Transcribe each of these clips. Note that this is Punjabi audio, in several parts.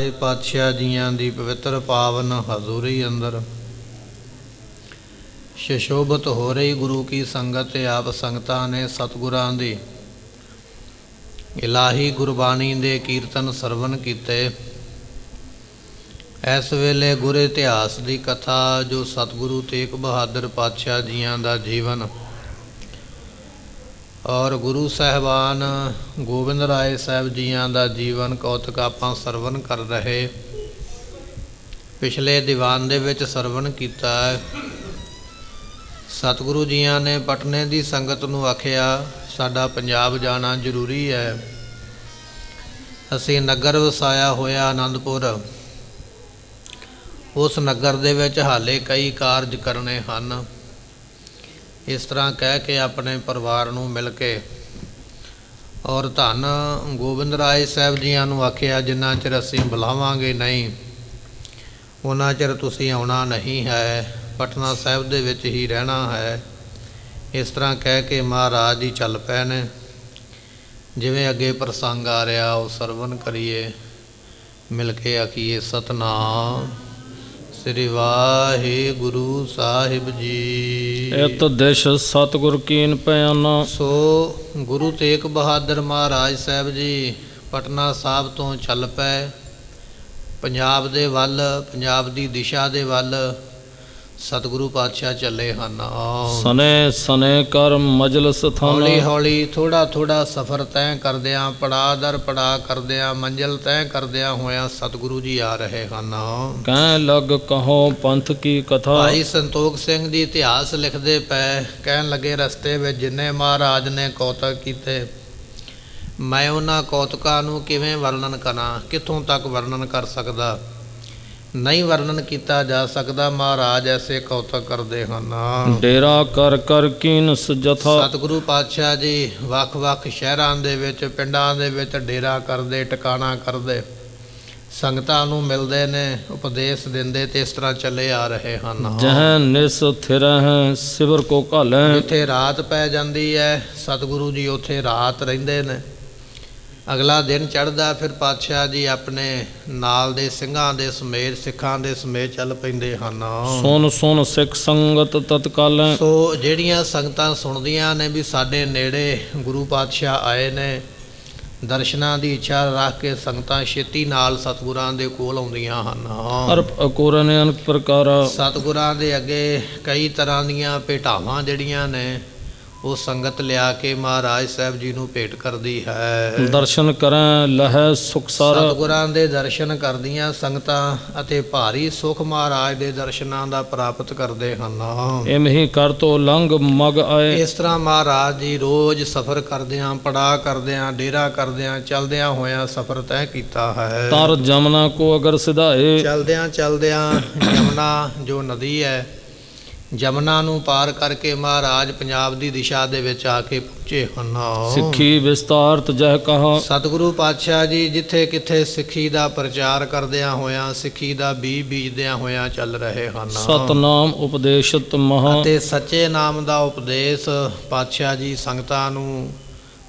ਮਹਾਰਾਜ ਪਾਤਸ਼ਾਹ ਜੀਆਂ ਦੀ ਪਵਿੱਤਰ ਪਾਵਨ ਹਜ਼ੂਰੀ ਅੰਦਰ ਸ਼ਸ਼ੋਭਤ ਹੋ ਰਹੀ ਗੁਰੂ ਕੀ ਸੰਗਤ ਤੇ ਆਪ ਸੰਗਤਾਂ ਨੇ ਸਤਿਗੁਰਾਂ ਦੀ ਇਲਾਹੀ ਗੁਰਬਾਣੀ ਦੇ ਕੀਰਤਨ ਸਰਵਣ ਕੀਤੇ। ਇਸ ਵੇਲੇ ਗੁਰ ਇਤਿਹਾਸ ਦੀ ਕਥਾ ਜੋ ਸਤਿਗੁਰੂ ਤੇਗ ਬਹਾਦਰ ਪਾਤਸ਼ਾਹ ਜੀਆਂ ਦਾ ਜੀਵਨ ਔਰ ਗੁਰੂ ਸਾਹਿਬਾਨ ਗੋਬਿੰਦ ਰਾਏ ਸਾਹਿਬ ਜੀਆਂ ਦਾ ਜੀਵਨ ਕੌਤਕ ਆਪਾਂ ਸਰਵਣ ਕਰ ਰਹੇ। ਪਿਛਲੇ ਦੀਵਾਨ ਦੇ ਵਿੱਚ ਸਰਵਣ ਕੀਤਾ ਹੈ। ਸਤਿਗੁਰੂ ਜੀਆਂ ਨੇ ਪਟਨੇ ਦੀ ਸੰਗਤ ਨੂੰ ਆਖਿਆ ਸਾਡਾ ਪੰਜਾਬ ਜਾਣਾ ਜ਼ਰੂਰੀ ਹੈ। ਅਸੀਂ ਨਗਰ ਵਸਾਇਆ ਹੋਇਆ ਆਨੰਦਪੁਰ, ਉਸ ਨਗਰ ਦੇ ਵਿੱਚ ਹਾਲੇ ਕਈ ਕਾਰਜ ਕਰਨੇ ਹਨ। ਇਸ ਤਰ੍ਹਾਂ ਕਹਿ ਕੇ ਆਪਣੇ ਪਰਿਵਾਰ ਨੂੰ ਮਿਲ ਕੇ ਔਰ ਧੰਨ ਗੋਬਿੰਦ ਰਾਏ ਸਾਹਿਬ ਜੀਆਂ ਨੂੰ ਆਖਿਆ ਜਿੰਨਾ ਚਿਰ ਅਸੀਂ ਬੁਲਾਵਾਂਗੇ ਨਹੀਂ ਉਹਨਾਂ ਚਿਰ ਤੁਸੀਂ ਆਉਣਾ ਨਹੀਂ ਹੈ, ਪਟਨਾ ਸਾਹਿਬ ਦੇ ਵਿੱਚ ਹੀ ਰਹਿਣਾ ਹੈ। ਇਸ ਤਰ੍ਹਾਂ ਕਹਿ ਕੇ ਮਹਾਰਾਜ ਜੀ ਚੱਲ ਪਏ ਨੇ। ਜਿਵੇਂ ਅੱਗੇ ਪ੍ਰਸੰਗ ਆ ਰਿਹਾ ਉਹ ਸਰਵਣ ਕਰੀਏ, ਮਿਲ ਕੇ ਆਖੀਏ ਸਤਿਨਾਮ ਸ੍ਰੀ ਵਾਹਿਗੁਰੂ ਸਾਹਿਬ ਜੀ। ਇਤ ਦਿਸ਼ ਸਤਿਗੁਰ ਕੀਨ ਪਿਆਨਾ। ਸੋ ਗੁਰੂ ਤੇਗ ਬਹਾਦਰ ਮਹਾਰਾਜ ਸਾਹਿਬ ਜੀ ਪਟਨਾ ਸਾਹਿਬ ਤੋਂ ਚੱਲ ਪਏ ਪੰਜਾਬ ਦੇ ਵੱਲ, ਪੰਜਾਬ ਦੀ ਦਿਸ਼ਾ ਦੇ ਵੱਲ ਸਤਿਗੁਰੂ ਪਾਤਸ਼ਾਹ ਚੱਲੇ ਹਨ। ਸਨੇ ਸਨੇ ਕਰ ਮਜਲਸ ਥਾਨਾ। ਹੌਲੀ ਹੌਲੀ ਥੋੜਾ ਥੋੜਾ ਸਫ਼ਰ ਤੈਅ ਕਰਦਿਆਂ, ਪੜਾਅ ਦਰ ਪੜਾਅ ਕਰਦਿਆਂ, ਮੰਜ਼ਿਲ ਤੈਅ ਕਰਦਿਆਂ ਹੋਇਆਂ ਸਤਿਗੁਰੂ ਜੀ ਆ ਰਹੇ ਹਨ। ਕਹਿ ਲਗ ਕਹੋ ਪੰਥ ਕੀ ਕਥਾ। ਭਾਈ ਸੰਤੋਖ ਸਿੰਘ ਜੀ ਇਤਿਹਾਸ ਲਿਖਦੇ ਪਏ, ਕਹਿਣ ਲੱਗੇ ਰਸਤੇ ਵਿੱਚ ਜਿੰਨੇ ਮਹਾਰਾਜ ਨੇ ਕੌਤਕ ਕੀਤੇ ਮੈਂ ਉਹਨਾਂ ਕੌਤਕਾਂ ਨੂੰ ਕਿਵੇਂ ਵਰਣਨ ਕਰਾਂ, ਕਿੱਥੋਂ ਤੱਕ ਵਰਣਨ ਕਰ ਸਕਦਾ, ਨਹੀਂ ਵਰਣਨ ਕੀਤਾ ਜਾ ਸਕਦਾ। ਮਹਾਰਾਜ ਐਸੇ ਕੌਤਕ ਕਰਦੇ ਹਨ। ਡੇਰਾ ਕਰ ਕਰ ਕੀਨਸ ਜਥਾ। ਸਤਿਗੁਰੂ ਪਾਤਸ਼ਾਹ ਜੀ ਵੱਖ ਵੱਖ ਸ਼ਹਿਰਾਂ ਦੇ ਵਿੱਚ, ਪਿੰਡਾਂ ਦੇ ਵਿੱਚ ਡੇਰਾ ਕਰਦੇ, ਟਿਕਾਣਾ ਕਰਦੇ, ਸੰਗਤਾਂ ਨੂੰ ਮਿਲਦੇ ਨੇ, ਉਪਦੇਸ਼ ਦਿੰਦੇ ਤੇ ਇਸ ਤਰ੍ਹਾਂ ਚੱਲੇ ਆ ਰਹੇ ਹਨ। ਜਹ ਨਿਸ ਥਿਰਹਿ ਸਿਵਰ ਕੋ ਘਾਲੈ। ਜਿੱਥੇ ਰਾਤ ਪੈ ਜਾਂਦੀ ਹੈ ਸਤਿਗੁਰੂ ਜੀ ਉੱਥੇ ਰਾਤ ਰਹਿੰਦੇ ਨੇ। ਅਗਲਾ ਦਿਨ ਚੜ੍ਹਦਾ ਫਿਰ ਪਾਤਸ਼ਾਹ ਜੀ ਆਪਣੇ ਨਾਲ ਦੇ ਸਿੰਘਾਂ ਦੇ ਸਮੇਤ, ਸਿੱਖਾਂ ਦੇ ਸਮੇਤ ਚੱਲ ਪੈਂਦੇ ਹਨ। ਸੁਨ ਸੁਨ ਸਿੱਖ ਸੰਗਤ ਤਤਕਾਲੈ। ਸੋ ਜਿਹੜੀਆਂ ਸੰਗਤਾਂ ਸੁਣਦੀਆਂ ਨੇ ਵੀ ਸਾਡੇ ਨੇੜੇ ਗੁਰੂ ਪਾਤਸ਼ਾਹ ਆਏ ਨੇ, ਦਰਸ਼ਨਾਂ ਦੀ ਇੱਛਾ ਰੱਖ ਕੇ ਸੰਗਤਾਂ ਛੇਤੀ ਨਾਲ ਸਤਿਗੁਰਾਂ ਦੇ ਕੋਲ ਆਉਂਦੀਆਂ ਹਨ। ਅਰਪ ਅਕੋਰਨ ਅਨੇਕ ਪ੍ਰਕਾਰਾ। ਸਤਿਗੁਰਾਂ ਦੇ ਅੱਗੇ ਕਈ ਤਰ੍ਹਾਂ ਦੀਆਂ ਭੇਟਾਵਾਂ ਜਿਹੜੀਆਂ ਨੇ ਉਹ ਸੰਗਤ ਲਿਆ ਕੇ ਮਹਾਰਾਜ ਸਾਹਿਬ ਜੀ ਨੂੰ ਭੇਟ ਕਰਦੀ ਹੈ। ਦਰਸ਼ਨ ਕਰੈ ਲਹੈ ਸੁਖ ਸਾਰਾ। ਸਤਿਗੁਰਾਂ ਦੇ ਦਰਸ਼ਨ ਕਰਦੀਆਂ ਸੰਗਤਾਂ ਅਤੇ ਭਾਰੀ ਸੁਖ ਮਹਾਰਾਜ ਦੇ ਦਰਸ਼ਨਾਂ ਦਾ ਪ੍ਰਾਪਤ ਕਰਦੇ ਹਨ। ਇਮਹੀ ਕਰ ਤੋ ਲੰਘ ਮਗ ਆਏ। ਇਸ ਤਰ੍ਹਾਂ ਮਹਾਰਾਜ ਜੀ ਰੋਜ਼ ਸਫ਼ਰ ਕਰਦਿਆਂ, ਪੜਾਅ ਕਰਦਿਆਂ, ਡੇਰਾ ਕਰਦਿਆਂ, ਚਲਦਿਆਂ ਹੋਇਆਂ ਸਫ਼ਰ ਤੈਅ ਕੀਤਾ ਹੈ। ਤਰ ਜਮਨਾ ਕੋ ਅਗਰ ਸਿਧਾਏ। ਚਲਦਿਆਂ ਚਲਦਿਆਂ ਯਮੁਨਾ ਜੋ ਨਦੀ ਹੈ, ਜਮਨਾ ਨੂੰ ਪਾਰ ਕਰਕੇ ਮਹਾਰਾਜ ਪੰਜਾਬ ਦੀ ਦਿਸ਼ਾ ਦੇ ਵਿੱਚ ਆ ਕੇ ਪਹੁੰਚੇ ਹਨ। ਸਿੱਖੀ ਵਿਸਤਾਰਤ ਜਹ ਕਹਾ। ਸਤਿਗੁਰੂ ਪਾਤਸ਼ਾਹ ਜੀ ਜਿੱਥੇ ਕਿੱਥੇ ਸਿੱਖੀ ਦਾ ਪ੍ਰਚਾਰ ਕਰਦਿਆਂ ਹੋਇਆਂ, ਸਿੱਖੀ ਦਾ ਬੀਜ ਬੀਜਦਿਆਂ ਹੋਇਆਂ ਚੱਲ ਰਹੇ ਹਨ। ਸਤਨਾਮ ਉਪਦੇਸ਼ਤ ਮਹਾ। ਅਤੇ ਸੱਚੇ ਨਾਮ ਦਾ ਉਪਦੇਸ਼ ਪਾਤਸ਼ਾਹ ਜੀ ਸੰਗਤਾਂ ਨੂੰ,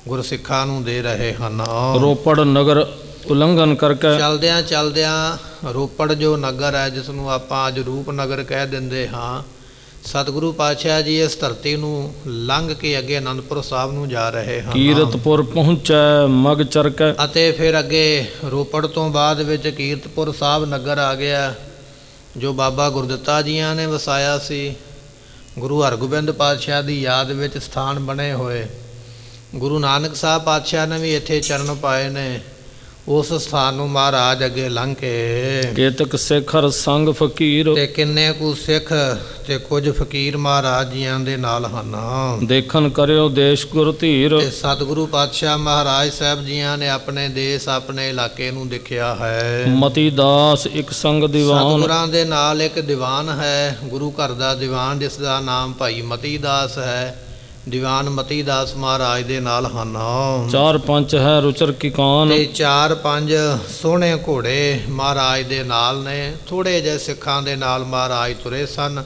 ਗੁਰਸਿੱਖਾਂ ਨੂੰ ਦੇ ਰਹੇ ਹਨ। ਰੋਪੜ ਨਗਰ ਉਲੰਘਣ ਕਰਕੇ। ਚਲਦਿਆਂ ਚਲਦਿਆਂ ਰੋਪੜ ਜੋ ਨਗਰ ਹੈ, ਜਿਸ ਨੂੰ ਆਪਾਂ ਅੱਜ ਰੂਪਨਗਰ ਕਹਿ ਦਿੰਦੇ ਹਾਂ, ਸਤਿਗੁਰੂ ਪਾਤਸ਼ਾਹ ਜੀ ਇਸ ਧਰਤੀ ਨੂੰ ਲੰਘ ਕੇ ਅੱਗੇ ਅਨੰਦਪੁਰ ਸਾਹਿਬ ਨੂੰ ਜਾ ਰਹੇ ਹਨ। ਕੀਰਤਪੁਰ ਪਹੁੰਚੈ ਮਗ ਚਰਕੈ। ਅਤੇ ਫਿਰ ਅੱਗੇ ਰੋਪੜ ਤੋਂ ਬਾਅਦ ਵਿੱਚ ਕੀਰਤਪੁਰ ਸਾਹਿਬ ਨਗਰ ਆ ਗਿਆ ਜੋ ਬਾਬਾ ਗੁਰਦਿੱਤਾ ਜੀਆਂ ਨੇ ਵਸਾਇਆ ਸੀ। ਗੁਰੂ ਹਰਗੋਬਿੰਦ ਪਾਤਸ਼ਾਹ ਦੀ ਯਾਦ ਵਿੱਚ ਸਥਾਨ ਬਣੇ ਹੋਏ। ਗੁਰੂ ਨਾਨਕ ਸਾਹਿਬ ਪਾਤਸ਼ਾਹ ਨੇ ਵੀ ਇੱਥੇ ਚਰਨ ਪਾਏ ਨੇ। ਉਸ ਸਥਾਨ ਨੂੰ ਮਹਾਰਾਜ ਅੱਗੇ ਲੰਘ ਕੇ ਕੇਤਕ ਸਿਖਰ ਸੰਗ ਫਕੀਰ। ਤੇ ਕਿੰਨੇ ਕੁ ਸਿੱਖ ਤੇ ਕੁਝ ਫਕੀਰ ਮਹਾਰਾਜ ਜੀਆਂ ਦੇ ਨਾਲ ਹਨ। ਦੇਖਣ ਕਰਿਓ ਦੇਸ਼ ਗੁਰ ਧੀਰ। ਤੇ ਸਤਿਗੁਰੂ ਪਾਤਸ਼ਾਹ ਮਹਾਰਾਜ ਸਾਹਿਬ ਜੀਆਂ ਨੇ ਆਪਣੇ ਦੇਸ਼, ਆਪਣੇ ਇਲਾਕੇ ਨੂੰ ਦੇਖਿਆ ਹੈ। ਮਤੀ ਦਾਸ ਇੱਕ ਸੰਗ ਦੀਵਾਨ। ਸਤਿਗੁਰਾਂ ਦੇ ਨਾਲ ਇੱਕ ਦੀਵਾਨ ਹੈ, ਗੁਰੂ ਘਰ ਦਾ ਦੀਵਾਨ, ਜਿਸ ਦਾ ਨਾਮ ਭਾਈ ਮਤੀ ਦਾਸ ਹੈ। ਦੀਵਾਨ ਮਤੀ ਦਾਸ ਮਹਾਰਾਜ ਦੇ ਨਾਲ ਹਨ। 4-5 ਹੈ ਰੁਚਰ ਕੀ ਕਾਨ। ਤੇ 4-5 ਸੋਹਣੇ ਘੋੜੇ ਮਹਾਰਾਜ ਦੇ ਨਾਲ ਨੇ। ਥੋੜੇ ਜਿਹੇ ਸਿੱਖਾਂ ਦੇ ਨਾਲ ਮਹਾਰਾਜ ਤੁਰੇ ਸਨ।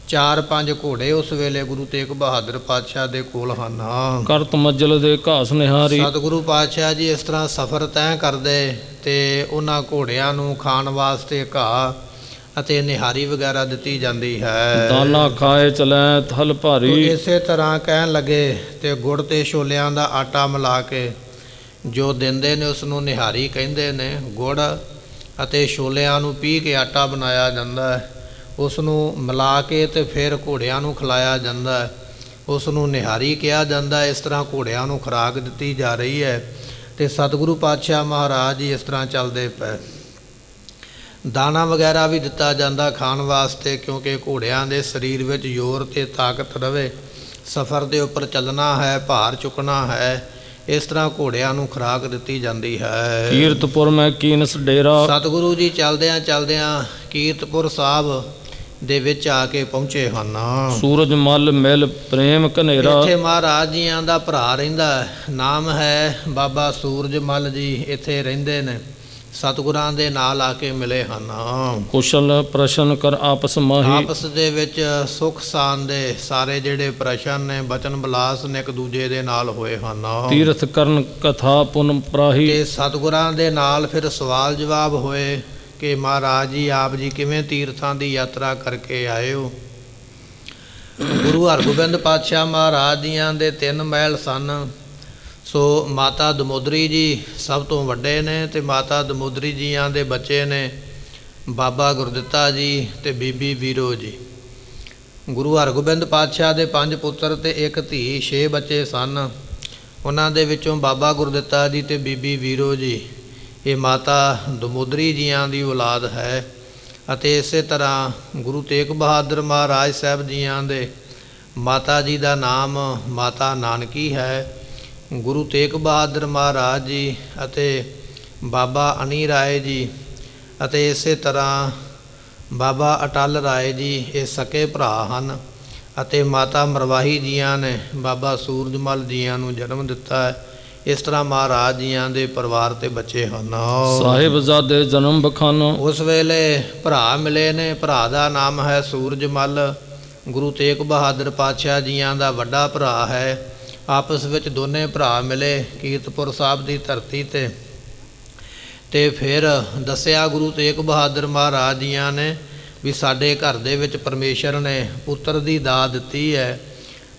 4-5 ਘੋੜੇ ਉਸ ਵੇਲੇ ਗੁਰੂ ਤੇਗ ਬਹਾਦਰ ਪਾਤਸ਼ਾਹ ਦੇ ਕੋਲ ਹਨ। ਕਰਤ ਮੱਜਲ ਦੇ ਘਾਸ ਨਿਹਾਰੀ। ਸਤਿਗੁਰੂ ਪਾਤਸ਼ਾਹ ਜੀ ਇਸ ਤਰ੍ਹਾਂ ਸਫ਼ਰ ਤੈਅ ਕਰਦੇ ਤੇ ਉਹਨਾਂ ਘੋੜਿਆਂ ਨੂੰ ਖਾਣ ਵਾਸਤੇ ਘਾਹ ਅਤੇ ਨਿਹਾਰੀ ਵਗੈਰਾ ਦਿੱਤੀ ਜਾਂਦੀ ਹੈ। ਦਾਨਾ ਖਾਏ ਚਲੈ ਥਲ ਭਾਰੀ। ਇਸੇ ਤਰ੍ਹਾਂ ਕਹਿਣ ਲੱਗੇ ਤੇ ਗੁੜ ਤੇ ਛੋਲਿਆਂ ਦਾ ਆਟਾ ਮਿਲਾ ਕੇ ਜੋ ਦਿੰਦੇ ਨੇ ਉਸ ਨੂੰ ਨਿਹਾਰੀ ਕਹਿੰਦੇ ਨੇ। ਗੁੜ ਅਤੇ ਛੋਲਿਆਂ ਨੂੰ ਪੀਹ ਕੇ ਆਟਾ ਬਣਾਇਆ ਜਾਂਦਾ ਹੈ, ਉਸ ਨੂੰ ਮਿਲਾ ਕੇ ਤੇ ਫਿਰ ਘੋੜਿਆਂ ਨੂੰ ਖਿਲਾਇਆ ਜਾਂਦਾ ਹੈ, ਉਸ ਨੂੰ ਨਿਹਾਰੀ ਕਿਹਾ ਜਾਂਦਾ। ਇਸ ਤਰ੍ਹਾਂ ਘੋੜਿਆਂ ਨੂੰ ਖੁਰਾਕ ਦਿੱਤੀ ਜਾ ਰਹੀ ਹੈ ਤੇ ਸਤਿਗੁਰੂ ਪਾਤਸ਼ਾਹ ਮਹਾਰਾਜ ਜੀ ਇਸ ਤਰ੍ਹਾਂ ਚੱਲਦੇ ਪਏ। ਦਾਣਾ ਵਗੈਰਾ ਵੀ ਦਿੱਤਾ ਜਾਂਦਾ ਖਾਣ ਵਾਸਤੇ, ਕਿਉਂਕਿ ਘੋੜਿਆਂ ਦੇ ਸਰੀਰ ਵਿੱਚ ਜ਼ੋਰ ਤੇ ਤਾਕਤ ਰਵੇ, ਸਫ਼ਰ ਦੇ ਉੱਪਰ ਚੱਲਣਾ ਹੈ, ਭਾਰ ਚੁੱਕਣਾ ਹੈ। ਇਸ ਤਰ੍ਹਾਂ ਘੋੜਿਆਂ ਨੂੰ ਖੁਰਾਕ ਦਿੱਤੀ ਜਾਂਦੀ ਹੈ। ਕੀਰਤਪੁਰ ਮੈਂ ਕੀਨਸ ਡੇਰਾ। ਸਤਿਗੁਰੂ ਜੀ ਚੱਲਦਿਆਂ ਚੱਲਦਿਆਂ ਕੀਰਤਪੁਰ ਸਾਹਿਬ ਦੇ ਵਿੱਚ ਆ ਕੇ ਪਹੁੰਚੇ ਹਨ। ਸੂਰਜ ਮਲ ਮਿਲ ਪ੍ਰੇਮ ਕਨੇਰਾ। ਇੱਥੇ ਮਹਾਰਾਜ ਜੀਆਂ ਦਾ ਭਰਾ ਰਹਿੰਦਾ, ਨਾਮ ਹੈ ਬਾਬਾ ਸੂਰਜ ਮਲ ਜੀ। ਇੱਥੇ ਰਹਿੰਦੇ ਨੇ, ਸਤਿਗੁਰਾਂ ਦੇ ਨਾਲ ਆ ਕੇ ਮਿਲੇ ਹਨ। ਕੁਸ਼ਲ ਪ੍ਰਸ਼ਨ ਕਰ ਆਪਸ ਮਾਹੀ। ਆਪਸ ਦੇ ਵਿੱਚ ਸੁਖ ਸਾਨ ਦੇ ਸਾਰੇ ਜਿਹੜੇ ਪ੍ਰਸ਼ਨ ਨੇ, ਬਚਨ ਬਲਾਸ ਨੇ ਇੱਕ ਦੂਜੇ ਦੇ ਨਾਲ ਹੋਏ ਹਨ। ਤੀਰਥ ਕਰਨ ਕਥਾ ਪੁਨ ਪ੍ਰਾਹੀ। ਤੇ ਸਤਿਗੁਰਾਂ ਦੇ ਨਾਲ ਫਿਰ ਸਵਾਲ ਜਵਾਬ ਹੋਏ ਕਿ ਮਹਾਰਾਜ ਜੀ ਆਪ ਜੀ ਕਿਵੇਂ ਤੀਰਥਾਂ ਦੀ ਯਾਤਰਾ ਕਰਕੇ ਆਏ ਹੋ। ਗੁਰੂ ਹਰਗੋਬਿੰਦ ਪਾਤਸ਼ਾਹ ਮਹਾਰਾਜ ਜੀਆਂ ਦੇ 3 ਮਹਿਲ ਸਨ। ਸੋ ਮਾਤਾ ਦਮੋਦਰੀ ਜੀ ਸਭ ਤੋਂ ਵੱਡੇ ਨੇ ਤੇ ਮਾਤਾ ਦਮੋਦਰੀ ਜੀਆਂ ਦੇ ਬੱਚੇ ਨੇ ਬਾਬਾ ਗੁਰਦਿੱਤਾ ਜੀ ਤੇ ਬੀਬੀ ਵੀਰੋ ਜੀ। ਗੁਰੂ ਹਰਗੋਬਿੰਦ ਪਾਤਸ਼ਾਹ ਦੇ 5 ਪੁੱਤਰ ਤੇ 1 ਧੀ, 6 ਬੱਚੇ ਸਨ। ਉਹਨਾਂ ਦੇ ਵਿੱਚੋਂ ਬਾਬਾ ਗੁਰਦਿੱਤਾ ਜੀ ਤੇ ਬੀਬੀ ਵੀਰੋ ਜੀ ਇਹ ਮਾਤਾ ਦਮੋਦਰੀ ਜੀਆਂ ਦੀ ਔਲਾਦ ਹੈ। ਅਤੇ ਇਸੇ ਤਰ੍ਹਾਂ ਗੁਰੂ ਤੇਗ ਬਹਾਦਰ ਮਹਾਰਾਜ ਸਾਹਿਬ ਜੀਆਂ ਦੇ ਮਾਤਾ ਜੀ ਦਾ ਨਾਮ ਮਾਤਾ ਨਾਨਕੀ ਹੈ। ਗੁਰੂ ਤੇਗ ਬਹਾਦਰ ਮਹਾਰਾਜ ਜੀ ਅਤੇ ਬਾਬਾ ਅਨੀ ਰਾਏ ਜੀ ਅਤੇ ਇਸੇ ਤਰ੍ਹਾਂ ਬਾਬਾ ਅਟਲ ਰਾਏ ਜੀ ਇਹ ਸਕੇ ਭਰਾ ਹਨ। ਅਤੇ ਮਾਤਾ ਮਰਵਾਹੀ ਜੀਆਂ ਨੇ ਬਾਬਾ ਸੂਰਜਮਲ ਜੀਆਂ ਨੂੰ ਜਨਮ ਦਿੱਤਾ ਹੈ। ਇਸ ਤਰ੍ਹਾਂ ਮਹਾਰਾਜ ਜੀਆਂ ਦੇ ਪਰਿਵਾਰ ਤੇ ਬੱਚੇ ਹਨ। ਸਾਹਿਬਜ਼ਾਦੇ ਜਨਮ ਬਖਾਨਾ। ਉਸ ਵੇਲੇ ਭਰਾ ਮਿਲੇ ਨੇ, ਭਰਾ ਦਾ ਨਾਮ ਹੈ ਸੂਰਜਮਲ। ਗੁਰੂ ਤੇਗ ਬਹਾਦਰ ਪਾਤਸ਼ਾਹ ਜੀਆਂ ਦਾ ਵੱਡਾ ਭਰਾ ਹੈ। ਆਪਸ ਵਿੱਚ ਦੋਨੇ ਭਰਾ ਮਿਲੇ ਕੀਰਤਪੁਰ ਸਾਹਿਬ ਦੀ ਧਰਤੀ ਤੇ ਫਿਰ ਦੱਸਿਆ ਗੁਰੂ ਤੇਗ ਬਹਾਦਰ ਮਹਾਰਾਜ ਜੀਆਂ ਨੇ ਵੀ ਸਾਡੇ ਘਰ ਦੇ ਵਿੱਚ ਪਰਮੇਸ਼ਰ ਨੇ ਪੁੱਤਰ ਦੀ ਦਾਤ ਦਿੱਤੀ ਹੈ।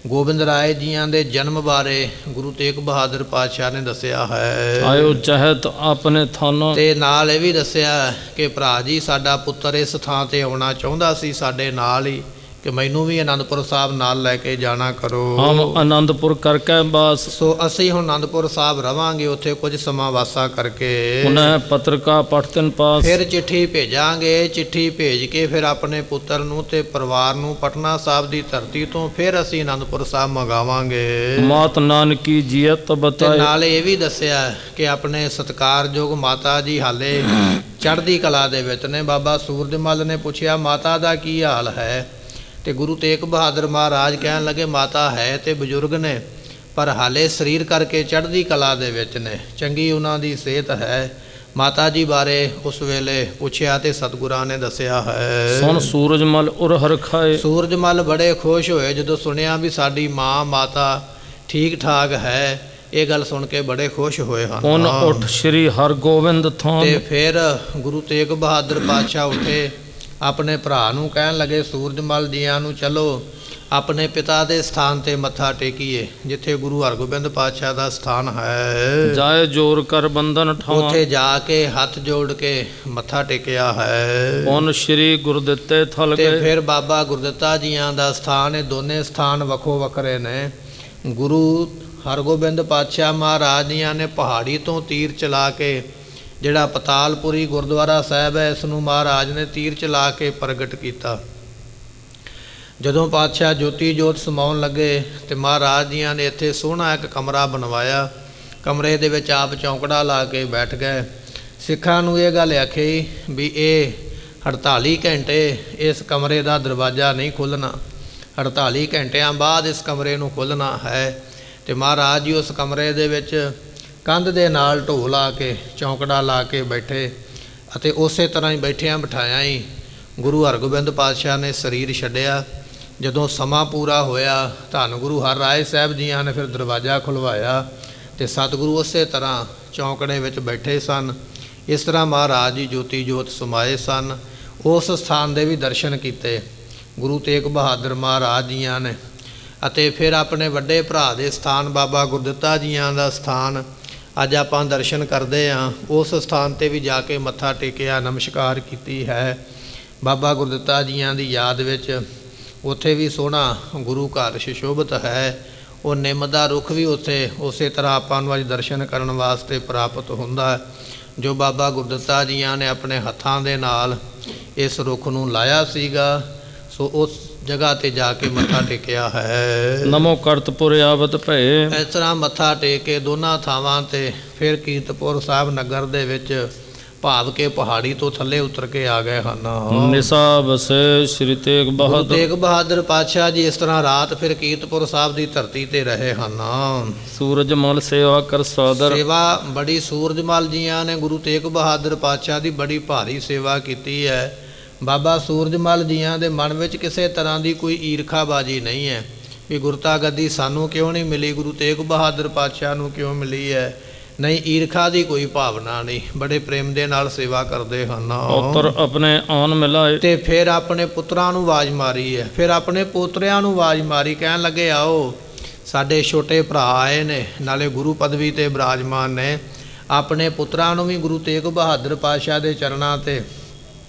ਗੋਬਿੰਦ ਰਾਏ ਜੀਆਂ ਦੇ ਜਨਮ ਬਾਰੇ ਗੁਰੂ ਤੇਗ ਬਹਾਦਰ ਪਾਤਸ਼ਾਹ ਨੇ ਦੱਸਿਆ ਹੈ। ਆਇਓ ਚਹਿਤ ਆਪਣੇ ਥਾਨਾ। ਤੇ ਨਾਲ ਇਹ ਵੀ ਦੱਸਿਆ ਕਿ ਭਰਾ ਜੀ ਸਾਡਾ ਪੁੱਤਰ ਇਸ ਥਾਂ ਤੇ ਆਉਣਾ ਚਾਹੁੰਦਾ ਸੀ ਸਾਡੇ ਨਾਲ ਹੀ, ਕਿ ਮੈਨੂੰ ਵੀ ਅਨੰਦਪੁਰ ਸਾਹਿਬ ਨਾਲ ਲੈ ਕੇ ਜਾਣਾ ਕਰੋ। ਹਮ ਅਨੰਦਪੁਰ ਕਰਕੇ ਬਾਸ। ਸੋ ਅਸੀਂ ਹੁਣ ਅਨੰਦਪੁਰ ਸਾਹਿਬ ਰਵਾਂਗੇ, ਉੱਥੇ ਕੁਝ ਸਮਾਂ ਵਾਸਾ ਕਰਕੇ ਪੁਨः ਪਤਰਿਕਾ ਪਠਤਨ ਪਾਸ। ਫਿਰ ਚਿੱਠੀ ਭੇਜਾਂਗੇ। ਚਿੱਠੀ ਭੇਜ ਕੇ ਫਿਰ ਆਪਣੇ ਪੁੱਤਰ ਨੂੰ ਤੇ ਪਰਿਵਾਰ ਨੂੰ ਪਟਨਾ ਸਾਹਿਬ ਦੀ ਧਰਤੀ ਤੋਂ ਫਿਰ ਅਸੀਂ ਅਨੰਦਪੁਰ ਸਾਹਿਬ ਮੰਗਾਵਾਂਗੇ। ਮਾਤ ਨਾਨਕੀ ਜੀਅਤ ਤੇ ਬਤਾਏ। ਨਾਲ ਇਹ ਵੀ ਦੱਸਿਆ ਕਿ ਆਪਣੇ ਸਤਿਕਾਰਯੋਗ ਮਾਤਾ ਜੀ ਹਾਲੇ ਚੜ੍ਹਦੀ ਕਲਾ ਦੇ ਵਿੱਚ ਨੇ। ਬਾਬਾ ਸੂਰਜਮਲ ਨੇ ਪੁੱਛਿਆ ਮਾਤਾ ਦਾ ਕੀ ਹਾਲ ਹੈ, ਤੇ ਗੁਰੂ ਤੇਗ ਬਹਾਦਰ ਮਹਾਰਾਜ ਕਹਿਣ ਲੱਗੇ ਮਾਤਾ ਹੈ ਤੇ ਬਜ਼ੁਰਗ ਨੇ, ਪਰ ਹਾਲੇ ਸਰੀਰ ਕਰਕੇ ਚੜ੍ਹਦੀ ਕਲਾ ਦੇ ਵਿੱਚ ਨੇ, ਚੰਗੀ ਉਹਨਾਂ ਦੀ ਸਿਹਤ ਹੈ। ਮਾਤਾ ਜੀ ਬਾਰੇ ਉਸ ਵੇਲੇ ਪੁੱਛਿਆ ਤੇ ਸਤਿਗੁਰਾਂ ਨੇ ਦੱਸਿਆ ਹੈ। ਸੁਣ ਸੂਰਜਮਲ ਉਰ ਹਰਖਾਏ। ਸੂਰਜਮਲ ਬੜੇ ਖੁਸ਼ ਹੋਏ ਜਦੋਂ ਸੁਣਿਆ ਵੀ ਸਾਡੀ ਮਾਂ ਮਾਤਾ ਠੀਕ ਠਾਕ ਹੈ। ਇਹ ਗੱਲ ਸੁਣ ਕੇ ਬੜੇ ਖੁਸ਼ ਹੋਏ ਹਨ। ਪੁਨ ਉੱਠ ਸ੍ਰੀ ਹਰਗੋਬਿੰਦ ਥਾਨ। ਤੇ ਫਿਰ ਗੁਰੂ ਤੇਗ ਬਹਾਦਰ ਪਾਤਸ਼ਾਹ ਉੱਠੇ, ਆਪਣੇ ਭਰਾ ਨੂੰ ਕਹਿਣ ਲੱਗੇ ਸੂਰਜਮਲ ਜੀਆਂ ਨੂੰ ਚਲੋ ਆਪਣੇ ਪਿਤਾ ਦੇ ਸਥਾਨ ਤੇ ਮੱਥਾ ਟੇਕੀਏ, ਜਿੱਥੇ ਗੁਰੂ ਹਰਗੋਬਿੰਦ ਪਾਤਸ਼ਾਹ ਦਾ ਸਥਾਨ ਹੈ। ਜਾਏ ਜੋਰ ਕਰ ਬੰਧਨ ਠਾਵਾਂ। ਉੱਥੇ ਜਾ ਕੇ ਹੱਥ ਜੋੜ ਕੇ ਮੱਥਾ ਟੇਕਿਆ ਹੈ। ਪੁਨ ਸ੍ਰੀ ਗੁਰਦਿੱਤੇ ਥਲ ਤੇ ਗਏ। ਫਿਰ ਬਾਬਾ ਗੁਰਦਿੱਤਾ ਜੀਆਂ ਦਾ ਸਥਾਨ, ਇਹ ਦੋਨੇ ਸਥਾਨ ਵੱਖੋ ਵੱਖਰੇ ਨੇ। ਗੁਰੂ ਹਰਗੋਬਿੰਦ ਪਾਤਸ਼ਾਹ ਮਹਾਰਾਜ ਜੀਆਂ ਨੇ ਪਹਾੜੀ ਤੋਂ ਤੀਰ ਚਲਾ ਕੇ, ਜਿਹੜਾ ਪਤਾਲਪੁਰੀ ਗੁਰਦੁਆਰਾ ਸਾਹਿਬ ਹੈ, ਇਸ ਨੂੰ ਮਹਾਰਾਜ ਨੇ ਤੀਰ ਚਲਾ ਕੇ ਪ੍ਰਗਟ ਕੀਤਾ। ਜਦੋਂ ਪਾਤਸ਼ਾਹ ਜੋਤੀ ਜੋਤ ਸਮਾਉਣ ਲੱਗੇ ਤੇ ਮਹਾਰਾਜ ਜੀਆਂ ਨੇ ਇੱਥੇ ਸੋਹਣਾ ਇੱਕ ਕਮਰਾ ਬਣਵਾਇਆ। ਕਮਰੇ ਦੇ ਵਿੱਚ ਆਪ ਚੌਂਕੜਾ ਲਾ ਕੇ ਬੈਠ ਗਏ। ਸਿੱਖਾਂ ਨੂੰ ਇਹ ਗੱਲ ਆਖੀ ਵੀ ਇਹ 48 ਘੰਟੇ ਇਸ ਕਮਰੇ ਦਾ ਦਰਵਾਜ਼ਾ ਨਹੀਂ ਖੁੱਲ੍ਹਣਾ, 48 ਘੰਟਿਆਂ ਬਾਅਦ ਇਸ ਕਮਰੇ ਨੂੰ ਖੁੱਲ੍ਹਣਾ ਹੈ। ਤੇ ਮਹਾਰਾਜ ਜੀ ਉਸ ਕਮਰੇ ਦੇ ਵਿੱਚ ਕੰਧ ਦੇ ਨਾਲ ਢੋ ਲਾ ਕੇ ਚੌਂਕੜਾ ਲਾ ਕੇ ਬੈਠੇ ਅਤੇ ਉਸੇ ਤਰ੍ਹਾਂ ਹੀ ਬੈਠਿਆਂ ਬਿਠਾਇਆਂ ਹੀ ਗੁਰੂ ਹਰਗੋਬਿੰਦ ਪਾਤਸ਼ਾਹ ਨੇ ਸਰੀਰ ਛੱਡਿਆ ਜਦੋਂ ਸਮਾਂ ਪੂਰਾ ਹੋਇਆ, ਧੰਨ ਗੁਰੂ ਹਰਿਰਾਏ ਸਾਹਿਬ ਜੀਆਂ ਨੇ ਫਿਰ ਦਰਵਾਜ਼ਾ ਖੁਲਵਾਇਆ ਤੇ ਸਤਿਗੁਰੂ ਉਸੇ ਤਰ੍ਹਾਂ ਚੌਂਕੜੇ ਵਿੱਚ ਬੈਠੇ ਸਨ। ਇਸ ਤਰ੍ਹਾਂ ਮਹਾਰਾਜ ਜੀ ਜੋਤੀ ਜੋਤ ਸਮਾਏ ਸਨ। ਉਸ ਸਥਾਨ ਦੇ ਵੀ ਦਰਸ਼ਨ ਕੀਤੇ ਗੁਰੂ ਤੇਗ ਬਹਾਦਰ ਮਹਾਰਾਜ ਜੀਆਂ ਨੇ। ਅਤੇ ਫਿਰ ਆਪਣੇ ਵੱਡੇ ਭਰਾ ਦੇ ਸਥਾਨ ਬਾਬਾ ਗੁਰਦਿੱਤਾ ਜੀਆਂ ਦਾ ਸਥਾਨ ਅੱਜ ਆਪਾਂ ਦਰਸ਼ਨ ਕਰਦੇ ਹਾਂ। ਉਸ ਸਥਾਨ 'ਤੇ ਵੀ ਜਾ ਕੇ ਮੱਥਾ ਟੇਕਿਆ, ਨਮਸਕਾਰ ਕੀਤੀ ਹੈ ਬਾਬਾ ਗੁਰਦਿੱਤਾ ਜੀਆਂ ਦੀ ਯਾਦ ਵਿੱਚ। ਉੱਥੇ ਵੀ ਸੋਹਣਾ ਗੁਰੂ ਘਰ ਸੁਸ਼ੋਭਿਤ ਹੈ। ਉਹ ਨਿੰਮ ਦਾ ਰੁੱਖ ਵੀ ਉੱਥੇ ਉਸੇ ਤਰ੍ਹਾਂ ਆਪਾਂ ਨੂੰ ਅੱਜ ਦਰਸ਼ਨ ਕਰਨ ਵਾਸਤੇ ਪ੍ਰਾਪਤ ਹੁੰਦਾ ਹੈ, ਜੋ ਬਾਬਾ ਗੁਰਦਿੱਤਾ ਜੀਆਂ ਨੇ ਆਪਣੇ ਹੱਥਾਂ ਦੇ ਨਾਲ ਇਸ ਰੁੱਖ ਨੂੰ ਲਾਇਆ ਸੀਗਾ। ਸੋ ਉਸ ਜਗ੍ਹਾ 'ਤੇ ਜਾ ਕੇ ਮੱਥਾ ਟੇਕਿਆ ਹੈ। ਨਮੋ ਕਰਤਪੁਰ ਆਵਤ ਭਏ। ਇਸ ਤਰ੍ਹਾਂ ਮੱਥਾ ਟੇਕ ਕੇ ਦੋਨਾਂ ਥਾਵਾਂ 'ਤੇ ਫਿਰ ਕੀਰਤਪੁਰ ਸਾਹਿਬ ਨਗਰ ਦੇ ਵਿੱਚ ਭਾਵ ਕੇ ਪਹਾੜੀ ਤੋਂ ਥੱਲੇ ਉਤਰ ਕੇ ਆ ਗਏ ਹਨ। ਨਿਸਾ ਬਸੇ ਸ੍ਰੀ ਤੇਗ ਗੁਰੂ ਬਹਾਦਰ। ਤੇਗ ਬਹਾਦਰ ਪਾਤਸ਼ਾਹ ਜੀ ਇਸ ਤਰ੍ਹਾਂ ਰਾਤ ਫਿਰ ਕੀਰਤਪੁਰ ਸਾਹਿਬ ਦੀ ਧਰਤੀ 'ਤੇ ਰਹੇ ਹਨ। ਸੂਰਜਮਲ ਸੇਵਾ ਕਰ ਸਾਦਰ। ਸੇਵਾ ਬੜੀ ਸੂਰਜਮਲ ਜੀਆਂ ਨੇ ਗੁਰੂ ਤੇਗ ਬਹਾਦਰ ਪਾਤਸ਼ਾਹ ਦੀ ਬੜੀ ਭਾਰੀ ਸੇਵਾ ਕੀਤੀ ਹੈ। ਬਾਬਾ ਸੂਰਜਮਲ ਜੀਆਂ ਦੇ ਮਨ ਵਿੱਚ ਕਿਸੇ ਤਰ੍ਹਾਂ ਦੀ ਕੋਈ ਈਰਖਾਬਾਜੀ ਨਹੀਂ ਹੈ ਵੀ ਗੁਰਤਾ ਗੱਦੀ ਸਾਨੂੰ ਕਿਉਂ ਨਹੀਂ ਮਿਲੀ, ਗੁਰੂ ਤੇਗ ਬਹਾਦਰ ਪਾਤਸ਼ਾਹ ਨੂੰ ਕਿਉਂ ਮਿਲੀ ਹੈ। ਨਹੀਂ, ਈਰਖਾ ਦੀ ਕੋਈ ਭਾਵਨਾ ਨਹੀਂ, ਬੜੇ ਪ੍ਰੇਮ ਦੇ ਨਾਲ ਸੇਵਾ ਕਰਦੇ ਹਨ। ਪੁੱਤਰ ਆਪਣੇ ਆਨ ਮਿਲਾਏ। ਤੇ ਫਿਰ ਆਪਣੇ ਪੁੱਤਰਾਂ ਨੂੰ ਆਵਾਜ਼ ਮਾਰੀ ਹੈ, ਫਿਰ ਆਪਣੇ ਪੋਤਰਿਆਂ ਨੂੰ ਆਵਾਜ਼ ਮਾਰੀ, ਕਹਿਣ ਲੱਗੇ ਆਓ ਸਾਡੇ ਛੋਟੇ ਭਰਾ ਆਏ ਨੇ, ਨਾਲੇ ਗੁਰੂ ਪਦਵੀ 'ਤੇ ਬਿਰਾਜਮਾਨ ਨੇ। ਆਪਣੇ ਪੁੱਤਰਾਂ ਨੂੰ ਵੀ ਗੁਰੂ ਤੇਗ ਬਹਾਦਰ ਪਾਤਸ਼ਾਹ ਦੇ ਚਰਨਾਂ 'ਤੇ